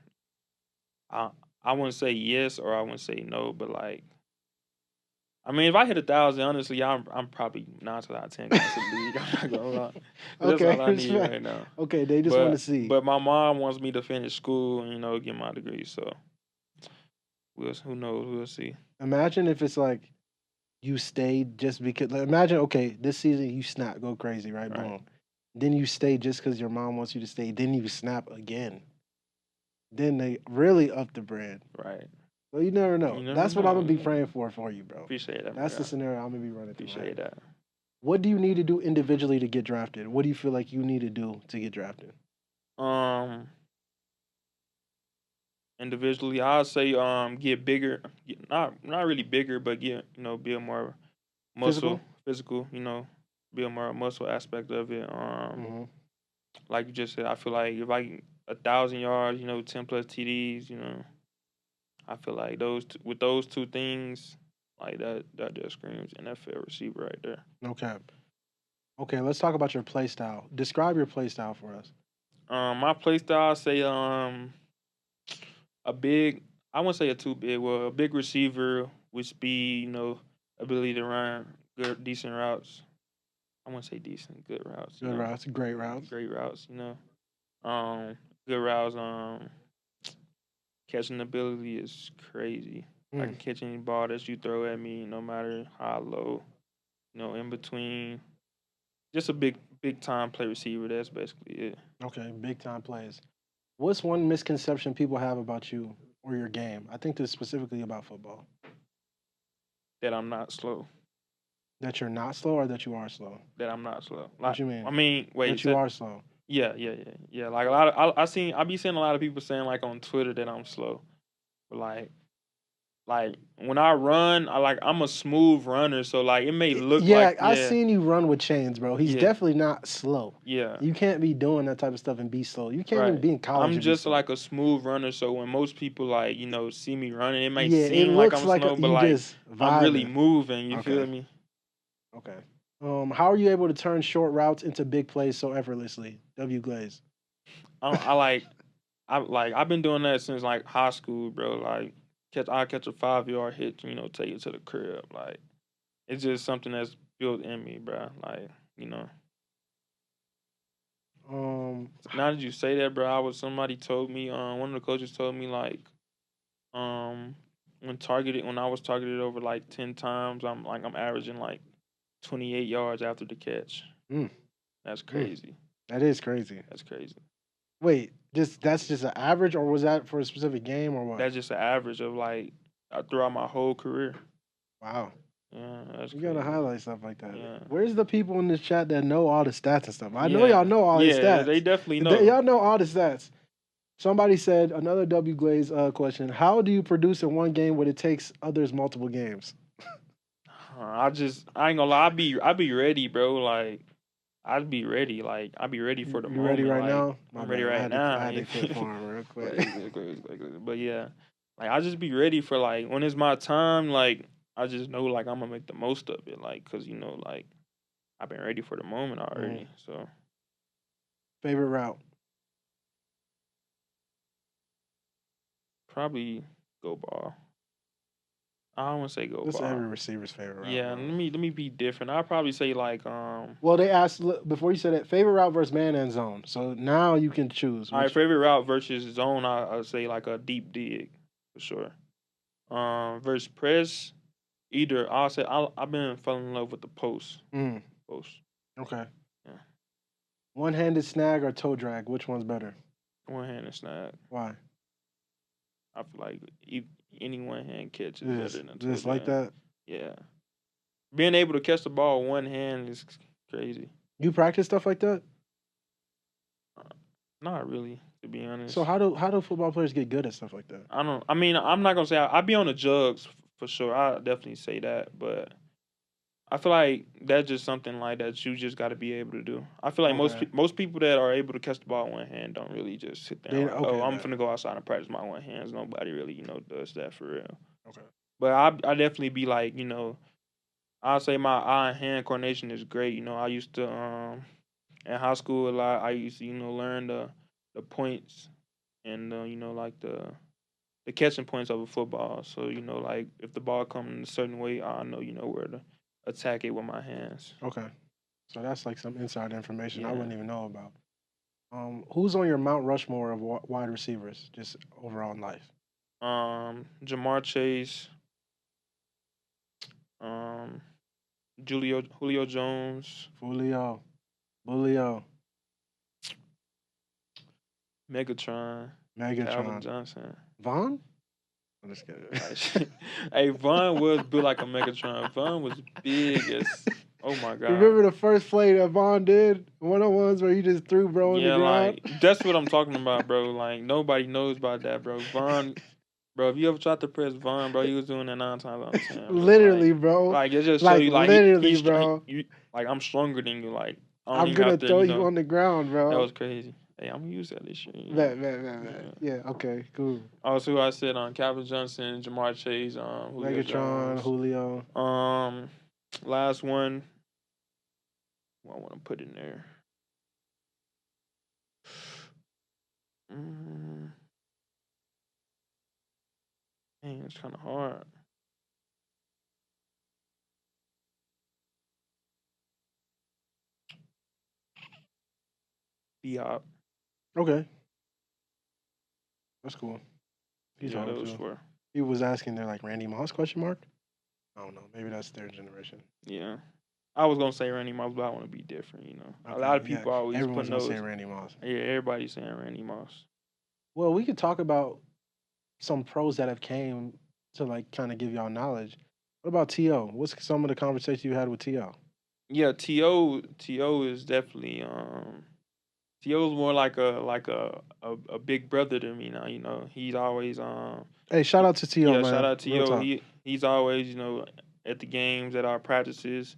I I wouldn't say yes or I wouldn't say no, but like, I mean, if I hit 1,000, honestly, I'm probably 9 out of 10 guys to league. I'm not gonna lie. That's Okay, all I need respect. right now. Okay, they just want to But see. but my mom wants me to finish school and get my degree. So who knows? We'll see. Imagine if it's like you stayed just because. Like, imagine, okay, this season you snap, go crazy, right? Right, Boom. Then you stay just because your mom wants you to stay. Then you snap again. Then they really up the brand. right. Well, you never know. You never That's what I'm gonna know. be praying for you, bro. Appreciate that, That's the bro. scenario I'm gonna be running through my Appreciate head. that. What do you need to do individually to get drafted? What do you feel like you need to do to get drafted? Um, Individually, I'd say get bigger, not really bigger, but get build more Physical? muscle, physical, build more muscle aspect of it. Mm-hmm. Like you just said, I feel like if I get 1,000 yards, 10 plus TDs, I feel like with those two things, like that just screams NFL receiver right there. No cap. Okay, let's talk about your play style. Describe your play style for us. My play style, I say a big, I wouldn't say a too big, well, a big receiver with speed, ability to run good, decent routes. I wouldn't say decent, good routes, Good routes, great routes. great routes, good routes. Catching ability is crazy. I can catch any ball that you throw at me, no matter how low, in between. Just a big time play receiver. That's basically it. Okay, big time plays. What's one misconception people have about you or your game? I think this is specifically about football. That I'm not slow. That you're not slow or that you are slow? That I'm not slow. What Like, you mean? I mean, wait. That you are slow. Yeah. Like a lot of I be seeing a lot of people saying like on Twitter that I'm slow, but like when I run, I'm a smooth runner. So like it may look Yeah, like I seen you run with chains, bro. He's yeah, definitely not slow. yeah. You can't be doing that type of stuff and be slow. You can't even Right. be in college I'm and be just slow. like a smooth runner, so when most people like, see me running, it may Yeah, it seem like looks I'm like slow, but you like just I'm really vibing. moving, you feel Okay. me? Okay. How are you able to turn short routes into big plays so effortlessly? W Glaze. I've been doing that since like high school, bro. Like I catch a 5 yard hit, take it to the crib. Like it's just something that's built in me, bro. Like you know. Um, Now that you say that, bro, somebody told me, one of the coaches told me like, um, when I was targeted over like 10 times, I'm averaging like 28 yards after the catch. mm, That's mm, crazy. that is crazy. That's crazy. Wait, that's just an average, or was that for a specific game, or what? That's just an average of like throughout my whole career. Wow. Yeah, that's You gotta crazy. highlight stuff like that. Yeah. Where's the people in this chat that know all the stats and stuff? I know y'all Yeah. know all his Yeah, they stats. definitely know. Y'all know all the stats. Somebody said another W Glaze question. How do you produce in one game when it takes others multiple games? I ain't gonna lie, I be ready, bro. Like I'd be ready. Like I'd be ready for the You ready moment. right Like now? My I'm ready bad. right now. I had to clip for him real quick. But yeah, like I just be ready for like when it's my time. Like I just know like I'm gonna make the most of it. Like cause like I've been ready for the moment already. So Favorite route? probably go ball. I don't want to say go That's ball. every receiver's favorite route. Yeah, Bro. let me be different. I'll probably say like Well, they asked before you said it. Favorite route versus man and zone. So now you can choose. all right, favorite route versus zone. I'll say like a deep dig for sure. Versus press. Either I'll say I've been falling in love with the post. Post. Okay. Yeah. One-handed snag or toe drag? Which one's better? One hand snag. Why? I feel like any one hand catch is better than a toe Just like drag. that. Yeah. Being able to catch the ball with one hand is crazy. You practice stuff like that? Not really, to be honest. So how do football players get good at stuff like that? I mean, I'm not gonna say I be on the jugs for sure. I definitely say that, but I feel like that's just something like that you just got to be able to do. I feel like most people that are able to catch the ball with one hand don't really just sit there and like, oh, I'm finna go outside and practice my one hands. Nobody really does that for real. Okay. But I definitely be like I'll say my eye and hand coordination is great. I used to in high school a lot. I used to learn the points and like the catching points of a football. So like if the ball comes in a certain way, I know where to attack it with my hands. Okay. So that's like some inside information I Yeah. wouldn't even know about. Who's on your Mount Rushmore of wide receivers, just overall in life? Jamar Chase, Julio Jones, Julio, Megatron, Calvin Megatron, Johnson. Vaughn. I'm just kidding. Hey, Vaughn was built like a Megatron. Vaughn was big as, oh my God. Remember the first play that Vaughn did? One-on-ones where he just threw bro in the ground? Like, that's what I'm talking about, bro. Like, nobody knows about that, bro. Vaughn, bro, if you ever tried to press Vaughn, bro, he was doing that 9 times out of 10. Bro. Literally, bro. Like, it just show you, like, literally, bro. like, I'm stronger than you. Like, I don't I'm even gonna have to, throw you on the ground, bro. That was crazy. Hey, I'm gonna use that this year. Man. Yeah, okay, cool. Also, who I said on Calvin Johnson, Jamar Chase, Julio Megatron, Jones. Julio. Last one. What I want to put in there. Man, it's kind of hard. Diop. Okay. That's cool. He's Yeah, hard those too. 4. He was asking there like Randy Moss question mark? I don't know. Maybe that's their generation. Yeah. I was gonna say Randy Moss, but I want to be different. Okay, a lot of people always everyone's put gonna those. say Randy Moss. Yeah, everybody's saying Randy Moss. Well, we could talk about some pros that have came to like kind of give y'all knowledge. What about T.O.? What's some of the conversations you had with T.O.? Yeah, T.O. is definitely T.O.'s more like a big brother to me now. He's always Hey, shout out to T.O. Yeah, man. shout out to Real T.O. talk. He's always at the games, at our practices,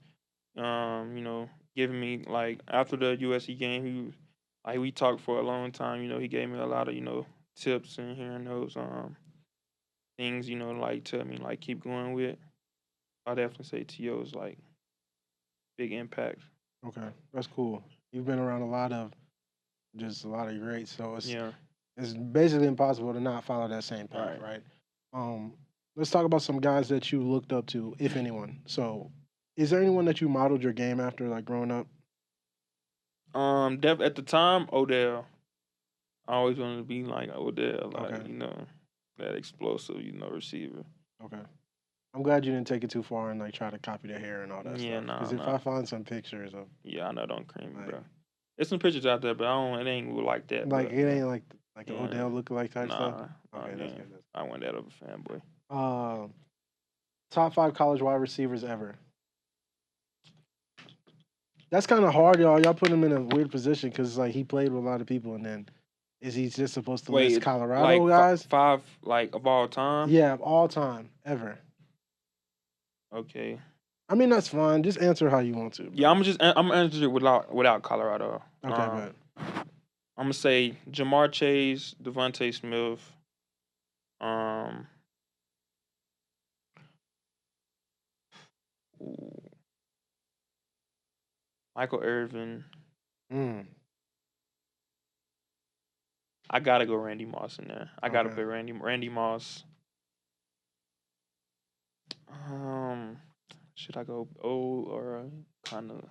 giving me like after the USC game, we talked for a long time. He gave me a lot of tips and hearing those things like tell me like keep going with. I definitely say T.O. is like big impact. Okay, that's cool. You've been around a lot of just a lot of greats. So Yeah. it's basically impossible to not follow that same path, Right. right? Let's talk about some guys that you looked up to, if anyone. So, is there anyone that you modeled your game after, like growing up? At the time, Odell. I always wanted to be like Odell, like Okay. that explosive, receiver. Okay. I'm glad you didn't take it too far and like try to copy the hair and all that Yeah, stuff. Because if nah. I find some pictures of Yeah, I know, don't cream me, like, bro. There's some pictures out there, but it ain't like that. like But it ain't like the yeah, Odell lookalike type stuff. Okay, that's again, good. I went that of a fanboy. Top 5 college wide receivers ever. That's kind of hard, y'all. Y'all put him in a weird position because like he played with a lot of people, and then is he just supposed to list Colorado guys? Five like of all time. Yeah, of all time ever. Okay. I mean that's fine. Just answer how you want to. Bro. Yeah, I'm answer it without Colorado. Okay, but I'm gonna say Jamar Chase, Devontae Smith, Michael Irvin. I gotta go Randy Moss in there. I gotta put Randy Moss. Should I go O or kind of?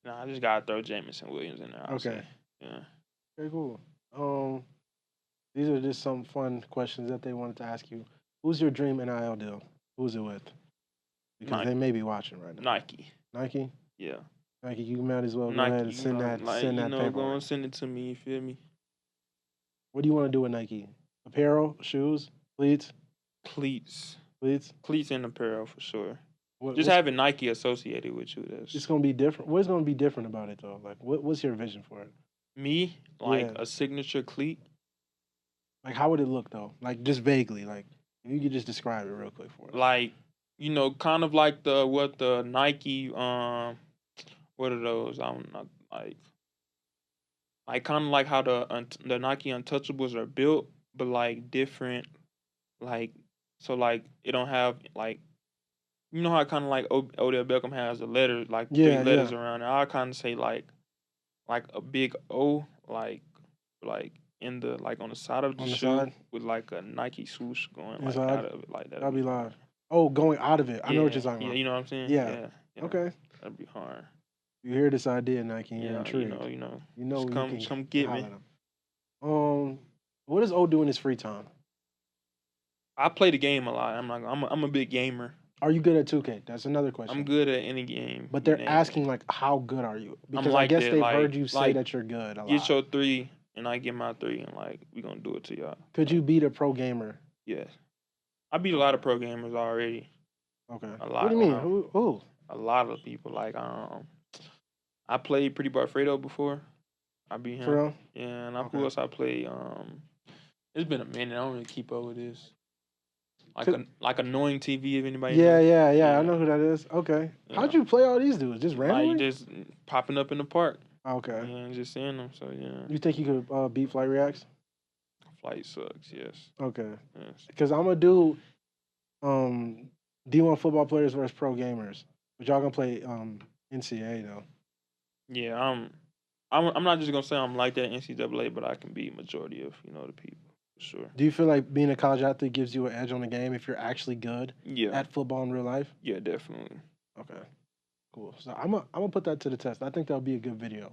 Nah, I just gotta throw Jamison Williams in there. Okay. Yeah. Very cool. These are just some fun questions that they wanted to ask you. Who's your dream NIL deal? Who's it with? Because they may be watching right now. Nike. Nike? Yeah. Nike, you might as well go ahead and send that paperwork. Go and send it to me, you feel me? What do you want to do with Nike? Apparel, shoes, cleats? Cleats. Cleats and apparel for sure. Just having Nike associated with you. It's gonna be different. What's gonna be different about it though? Like, what's your vision for it? Me, like a signature cleat. Like, how would it look though? Like, just vaguely. Like, if you could just describe it real quick for us. Like, kind of like the Nike. What are those? I don't know. Like kind of like how the Nike Untouchables are built, but like different. Like, so like it don't have like. You know how kind of like Odell Beckham has the letters, like 3 letters around it. I kind of say like a big O, like in the like on the side of the shoe with like a Nike swoosh going like out of it, like that. That'd be live. Oh, going out of it. I know what you're talking about. Yeah, you know what I'm saying. Yeah. Okay. That'd be hard. You hear this idea, Nike? You're intrigued. You know. Come get me. What does O do in his free time? I play the game a lot. I'm a big gamer. Are you good at 2K? That's another question. I'm good at any game. But they're asking like, how good are you? Because I guess they've heard you say that you're good a lot. Get your 3, and I get my 3, and like we gonna do it to y'all. Could you beat a pro gamer? Yes, I beat a lot of pro gamers already. Okay. A lot. What do you mean? Who? A lot of people. Like I played Pretty Barfredo before. I beat him. For real? Yeah, and who else I played? It's been a minute. I don't really keep up with this. Like Annoying TV, if anybody knows. Yeah. I know who that is. Okay. Yeah. How'd you play all these dudes? Just randomly? Like just popping up in the park. Okay. And just seeing them. So yeah. You think you could beat Flight Reacts? Flight sucks. Yes. Okay. Yes. Because I'm gonna do D1 football players versus pro gamers, but y'all gonna play NCAA though. Yeah, I'm not just gonna say I'm like that NCAA, but I can beat majority of the people. Sure. Do you feel like being a college athlete gives you an edge on the game if you're actually good at football in real life? Yeah, definitely. Okay. Cool. So I'm gonna put that to the test. I think that'll be a good video.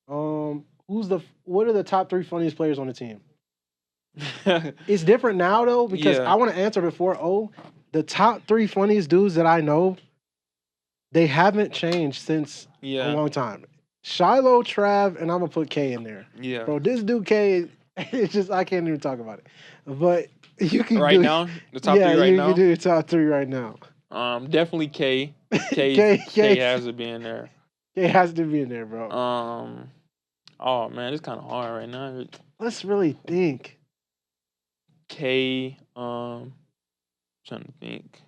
What are the top 3 funniest players on the team? It's different now though, because I want to answer before the top 3 funniest dudes that I know, they haven't changed since a long time. Shiloh, Trav, and I'm gonna put K in there. Yeah. Bro, this dude K, it's just I can't even talk about it. But you can right now the top 3 right now. Yeah, you can do the top 3 right now. Definitely K. K has to be in there. K has to be in there, bro. Oh man, it's kind of hard right now. Let's really think. K. Trying to think.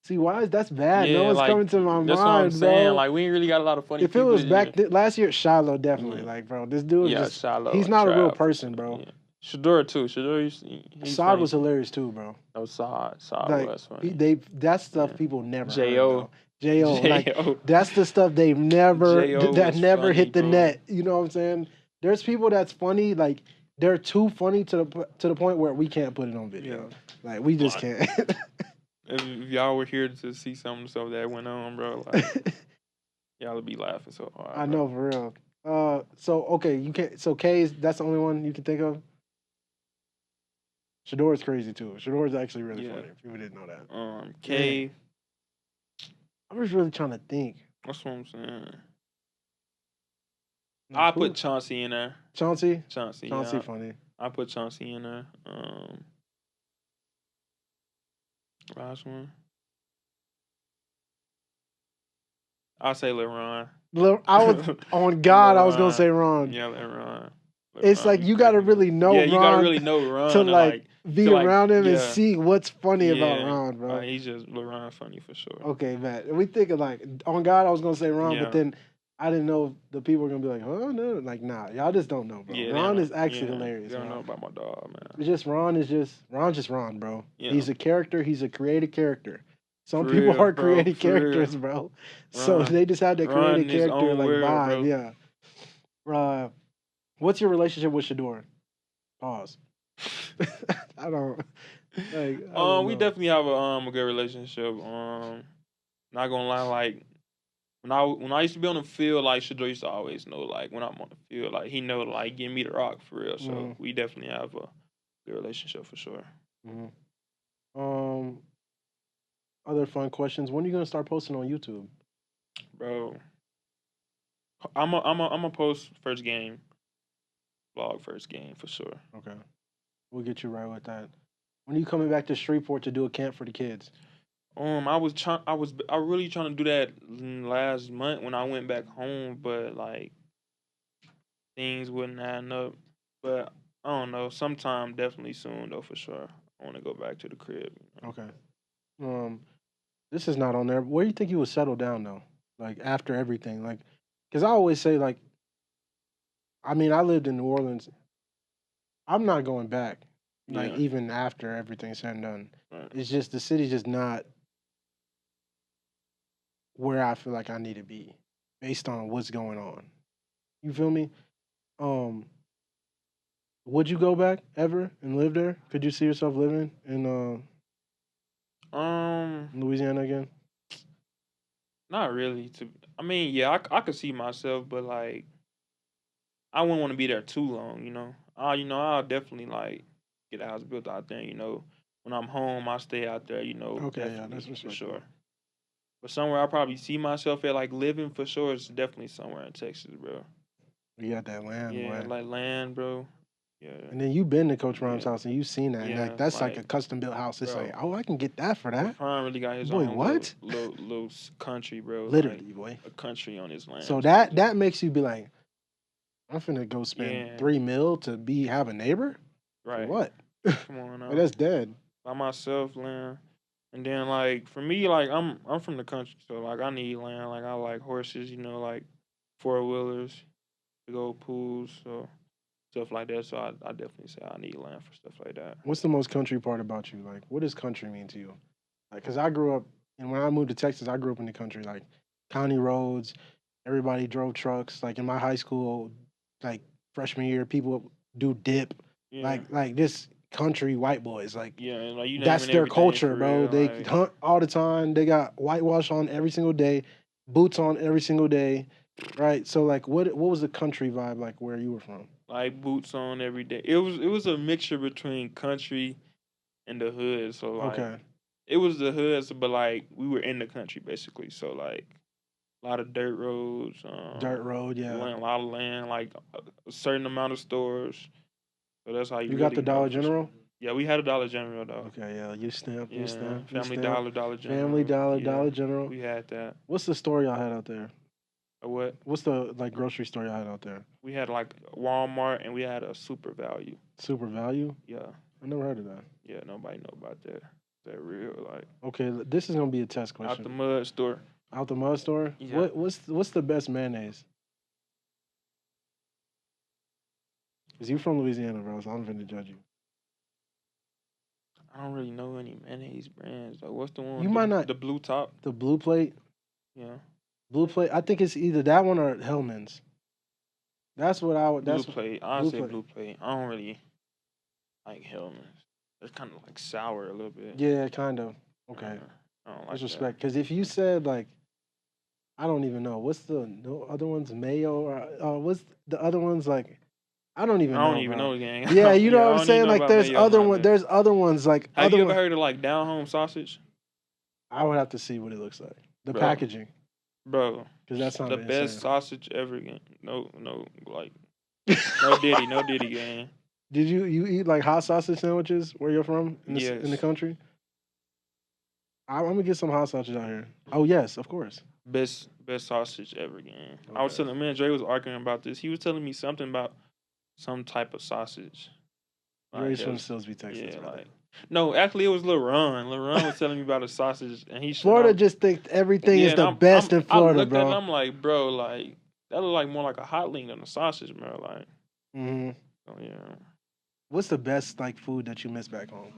See, why that's bad? Yeah, no one's coming to my mind, that's what I'm saying. bro. Like, we ain't really got a lot of funny people. If it was last year, Shiloh definitely. Like, bro, this dude Shiloh. he's not a real person, bro. Yeah. Shador too. Shador, he's Saad funny. was hilarious too, bro. No, Saad. Saad Like was funny. that's stuff Yeah. people never heard J.O. though. J.O. Like J.O. that's the stuff they've never J.O. that was never funny, hit the bro. net. You know what I'm saying? There's people that's funny, like they're too funny to the point where we can't put it on video. Yeah. Like we just can't. If y'all were here to see some of the stuff that went on, bro, like y'all would be laughing so hard. I know for real. So okay, you can't. So K's that's the only one you can think of. Shador's crazy too. Shador's actually really funny. People didn't know that. K. I was really trying to think. That's what I'm saying. Like, I put Chauncey in there. Chauncey, yeah. funny. I put Chauncey in there. Last one. I'll say LeRon. I was on God. I was gonna say Ron. Yeah, LeRon. It's like you gotta really know Ron. You gotta really know Ron to like be around him and see what's funny about Ron, bro. He's just LeRon funny for sure. Okay, man. We think of like on God. I was gonna say Ron, but then I didn't know the people were gonna be like, oh no, like nah, y'all just don't know, bro. Ron is actually hilarious. You don't know about my dog, man. It's just Ron's just Ron, bro. Yeah. He's a character. He's a creative character. Some people are creative characters, bro. So they just had to create a character like vibe. Yeah. What's your relationship with Shador? Pause. I don't. Like, we definitely have a good relationship. Not gonna lie, like when I used to be on the field, like Shador used to always know, like when I'm on the field, like he know, like give me the rock for real. So we definitely have a good relationship for sure. Other fun questions. When are you gonna start posting on YouTube, bro? I'm a post first game, vlog first game for sure. Okay, we'll get you right with that. When are you coming back to Shreveport to do a camp for the kids? I was really trying to do that last month when I went back home, but like things wouldn't add up. But I don't know. Sometime definitely soon though for sure. I want to go back to the crib. You know? Okay. This is not on there. Where do you think you would settle down though? Like after everything, like, because I always say like, I mean, I lived in New Orleans. I'm not going back. Like even after everything's said and done, it's just the city's just not where I feel like I need to be based on what's going on. You feel me? Would you go back ever and live there? Could you see yourself living in Louisiana again? Not really. I mean, yeah, I could see myself, but like, I wouldn't want to be there too long. You know, I'll definitely like get a house built out there. You know, when I'm home, I stay out there. You know, that's for sure. But somewhere I probably see myself at like living for sure is definitely somewhere in Texas, bro. You got that land, boy. Like land, bro. Yeah. And then you've been to Coach Rhymes' house and you've seen that. And like that's like a custom built house. It's like, oh, I can get that for that. Prime really got his own little country, bro. Literally, like, boy. A country on his land. So that makes you be like, I'm finna go spend $3 million to have a neighbor? Right. For what? Come on now. That's dead. By myself, land. And then like for me, like I'm from the country, so like I need land. Like I like horses, you know, like 4-wheelers, to go pools, so stuff like that. So I definitely say I need land for stuff like that. What's the most country part about you? Like, what does country mean to you? Like, cause I grew up, and when I moved to Texas, I grew up in the country. Like, county roads, everybody drove trucks. Like in my high school, like freshman year, people do dip. Yeah. Like this country white boys. Like, like that's their culture, bro. Real, they hunt all the time. They got whitewash on every single day, boots on every single day, right? So like, what was the country vibe like where you were from? Like boots on every day. It was a mixture between country and the hood. So like, it was the hoods, but like we were in the country basically. So like, a lot of dirt roads. Dirt road, a lot of land, like a certain amount of stores. So that's how you. You got the Dollar General? Yeah, we had a Dollar General though. Okay, yeah, you stamp. Family Dollar, Dollar General. Family Dollar, Dollar General. We had that. What's the store y'all had out there? A what? What's the like grocery store y'all had out there? We had like Walmart and we had a Super Value. Super Value? Yeah. I never heard of that. Yeah, nobody know about that. That real like. Okay, this is gonna be a test question. Out the mud store. Out the mud store? Yeah. What's the best mayonnaise? Cause you from Louisiana, bro. So I'm finna judge you. I don't really know any mayonnaise brands. Like, what's the one You with might not the blue top? the blue plate. Yeah, Blue plate. I think it's either that one or Hellman's. That's what I would. blue That's plate. I blue say plate. blue plate. I don't really like Hellman's. It's kind of like sour a little bit. Yeah, kind of. Okay, I don't like that. disrespect. Because if you said like, I don't even know what's the no other ones mayo or what's the other ones like. I don't I even don't know, even bro. know, gang. Yeah, you know Yeah, what I I'm don't even saying. know Like, about there's mayo, other my one. bad. There's other ones like Have other you ever one. heard of like down home sausage, I would have to see what it looks like. The bro? packaging, Bro, because that the sounded best insane. sausage ever, gang. No, like no diddy, gang. Did you eat like hot sausage sandwiches where you're from in the Yes, country? I'm gonna get some hot sausage out here. Oh yes, of course. best sausage ever, gang. I was Okay. telling man, Dre was arguing about this. He was telling me something about some type of sausage. Like Jerry's that from was Silsby, Texas, yeah, brother. like no, actually it was LaRon. LaRon was telling me about a sausage, and Florida just thinks everything yeah, is and the best in I Florida, looked at it, and bro. I'm like, bro, like that look like more like a hot link than a sausage, bro. Like, hmm oh yeah. What's the best like food that you miss back home?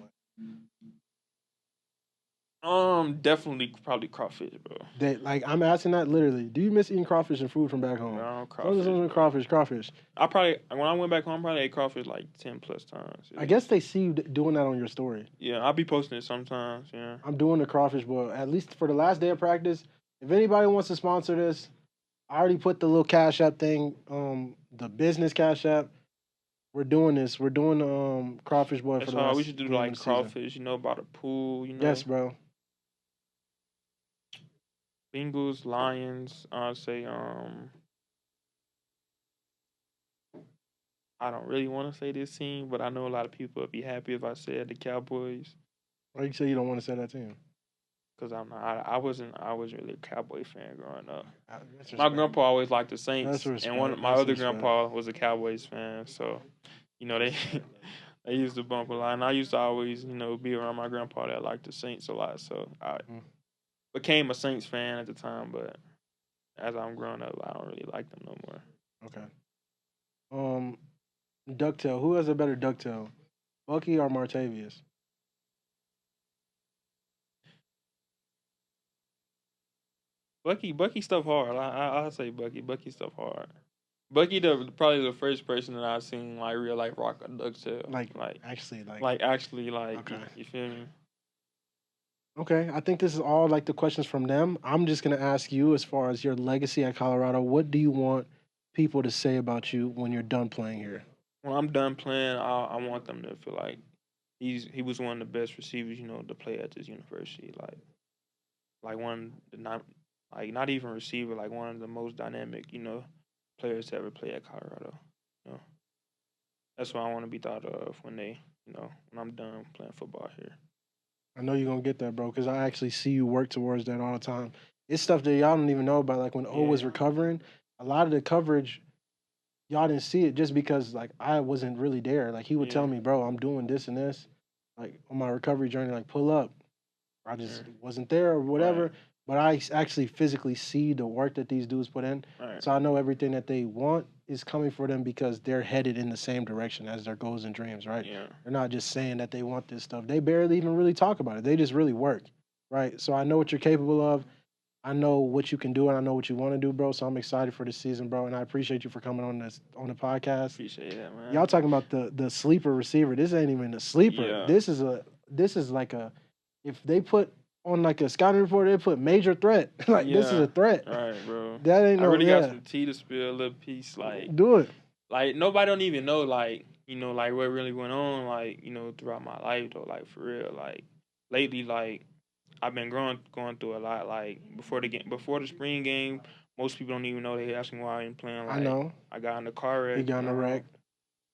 Definitely probably crawfish, bro. That like I'm asking that literally. Do you miss eating crawfish and food from back home? Bro, Those crawfish, are bro. crawfish. I probably when I went back home, I probably ate crawfish like 10 plus times. I Yeah, guess they see you doing that on your story. yeah, I'll be posting it sometimes. Yeah, I'm doing the crawfish boil at least for the last day of practice. If anybody wants to sponsor this, I already put the little cash app thing, the business cash app. We're doing this. We're doing crawfish boil for that's the how we last should do game of like the season. crawfish. By the pool. Yes, bro. Bengals, Lions. I'd say I don't really want to say this team, but I know a lot of people would be happy if I said the Cowboys. Why you say you don't want to say that team? Cause I'm not, I wasn't really a Cowboy fan growing up. That's My respect. grandpa always liked the That's Saints, and respect. my That's other respect. grandpa was a Cowboys fan. So, they they used to bump a lot. And I used to always, be around my grandpa that liked the Saints a lot. So I Mm, became a Saints fan at the time, but as I'm growing up, I don't really like them no more. okay. Um, Ducktail. Who has a better ducktail, Bucky or Martavius? Bucky stuff hard. I'll say Bucky stuff hard. Bucky probably the first person that I've seen like real life rock a ducktail. Like Like actually, actually okay. you feel me? Okay, I think this is all like the questions from them. I'm just gonna ask you as far as your legacy at Colorado. What do you want people to say about you when you're done playing here? When I'm done playing, I want them to feel like he was one of the best receivers, to play at this university. Like one not like not even receiver, like one of the most dynamic, players to ever play at Colorado. You know, that's what I want to be thought of when I'm done playing football here. I know you're gonna get that, bro, because I actually see you work towards that all the time. It's stuff that y'all don't even know about. Like when O was Yeah, recovering, a lot of the coverage y'all didn't see it just because like I wasn't really there. Like he would yeah, tell me, bro, I'm doing this and this, like on my recovery journey, like pull up. I yeah. just wasn't there or Right, whatever. But I actually physically see the work that these dudes put in. right, So I know everything that they want is coming for them because they're headed in the same direction as their goals and dreams, right? yeah, They're not just saying that they want this stuff. They barely even really talk about it. They just really work, right? So I know what you're capable of. I know what you can do and I know what you want to do, bro. So I'm excited for this season, bro. And I appreciate you for coming on the podcast. appreciate that, man. Y'all talking about the sleeper receiver. This ain't even a sleeper. Yeah, This is like a if they put on like a scouting report, they put major threat. Like this is yeah, a threat. right, bro. That ain't I no really got yeah. some tea to spill, a little piece, Do it. like nobody don't even know, like what really went on, throughout my life though, like for real, like lately, like I've been going through a lot, like before the spring game, most people don't even know. They asking why I ain't playing. I Like know. I got in a car He wreck, got in a wreck.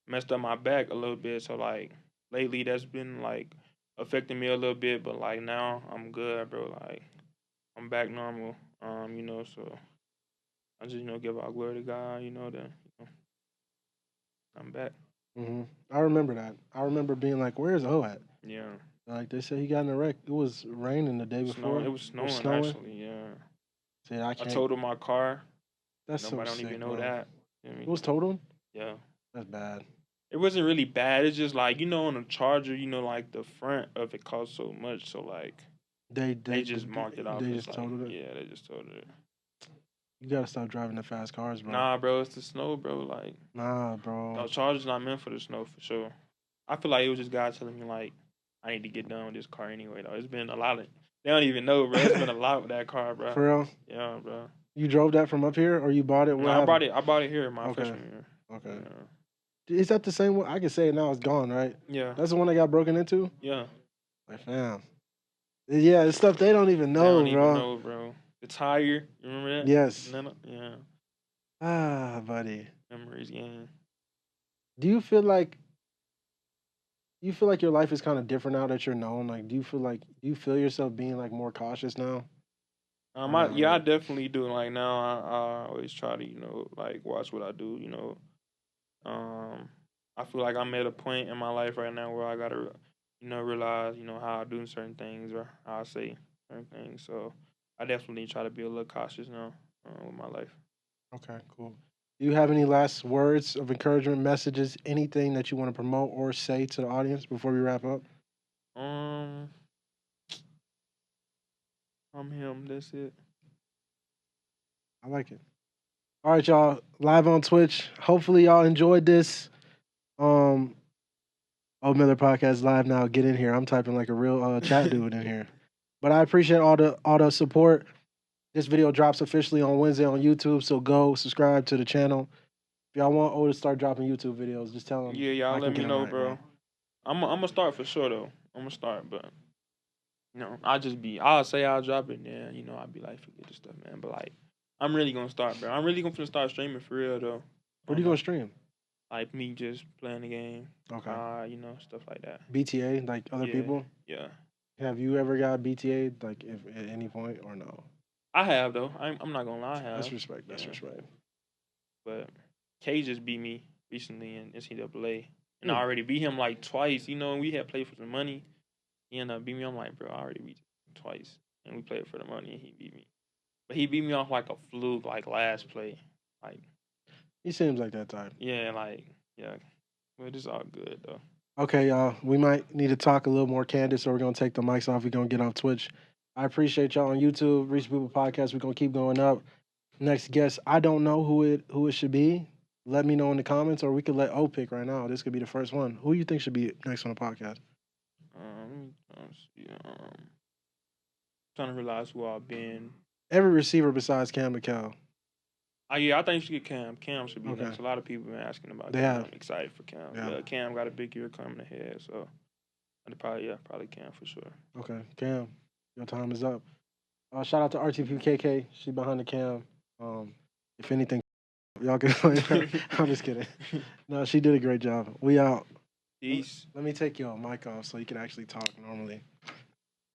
messed up my back a little bit, so like lately that's been like affecting me a little bit, but like now I'm good, bro. Like I'm back normal. So I just give all glory to God. That I'm back. I remember that. I remember being like, "Where's O at?" Yeah, Like they said, he got in a wreck. It was raining the day before. snowing. It was It was snowing snowing. actually. Yeah, Said I I can't. totaled my car. That's so Nobody don't even sick, know bro. that. You know what I It mean? was totaled. Yeah, That's bad. It wasn't really bad. It's just like, on a Charger, like the front of it costs so much, so like they just marked it off they as just like, totaled it. yeah, they just totaled it. You gotta stop driving the fast cars, bro. Nah, bro, it's the snow, bro. Like, Nah, bro. no, Charger's not meant for the snow for sure. I feel like it was just God telling me like I need to get done with this car anyway. Though it's been a lot of they don't even know, bro. It's been a lot with that car, bro. For real? Yeah, bro. You drove that from up here, or you bought it? No, I bought it here my freshman year. Okay. Yeah. Is that the same one? I can say it now. It's gone, right? Yeah. That's the one that got broken into. Yeah. Like, fam. Yeah, it's stuff they don't even know, They don't even know, bro. The tire, you remember that? Yes. Yeah. Ah, buddy. Memories, game. Do you feel like your life is kind of different now that you're known? Like, do you feel yourself being like more cautious now? I definitely do. Like now, I always try to, like watch what I do. I feel like I'm at a point in my life right now where I gotta, realize, how I do certain things or how I say certain things. So I definitely try to be a little cautious now with my life. Okay, cool. Do you have any last words of encouragement, messages, anything that you want to promote or say to the audience before we wrap up? I'm him. That's it. I like it. All right, y'all. Live on Twitch. Hopefully, y'all enjoyed this. Miller Podcast live now. Get in here. I'm typing like a real chat dude in here. But I appreciate all the support. This video drops officially on Wednesday on YouTube, so go subscribe to the channel. If y'all want O to start dropping YouTube videos, just tell them. Yeah, y'all let me know, bro. Right, I'm gonna start for sure though. I'm gonna start, but I'll say I'll drop it, and then I'll be like, forget this stuff, man. But like, I'm really gonna start, bro. I'm really gonna start streaming for real though. What are you gonna stream? Like me just playing the game. Okay. Stuff like that. BTA, like other people? Yeah. Have you ever got BTA, like if at any point, or no? I have though. I'm not gonna lie, I have. That's respect. That's respect. But K just beat me recently in NCAA, and I already beat him like twice. We had played for some money. He ended up beating me. I'm like, bro, I already beat him twice, and we played for the money, and he beat me. But he beat me off like a fluke, like last play. Like he seems like that type. Yeah, but it's all good though. Okay, y'all. We might need to talk a little more candid, so we're gonna take the mics off. We're gonna get off Twitch. I appreciate y'all on YouTube. Reach People Podcast. We're gonna keep going up. Next guest, I don't know who it should be. Let me know in the comments, or we could let O pick right now. This could be the first one. Who you think should be next on the podcast? Trying to realize who I've been. Every receiver besides Cam McCall. Yeah, I think you should get Cam. Cam should be next. A lot of people have been asking about Cam. I'm excited for Cam. Yeah. Cam got a big year coming ahead, so probably Cam for sure. Okay, Cam, your time is up. Shout out to RTPKK. She behind the cam. If anything, y'all can. I'm just kidding. No, she did a great job. We out. Peace. Let me take your mic off so you can actually talk normally.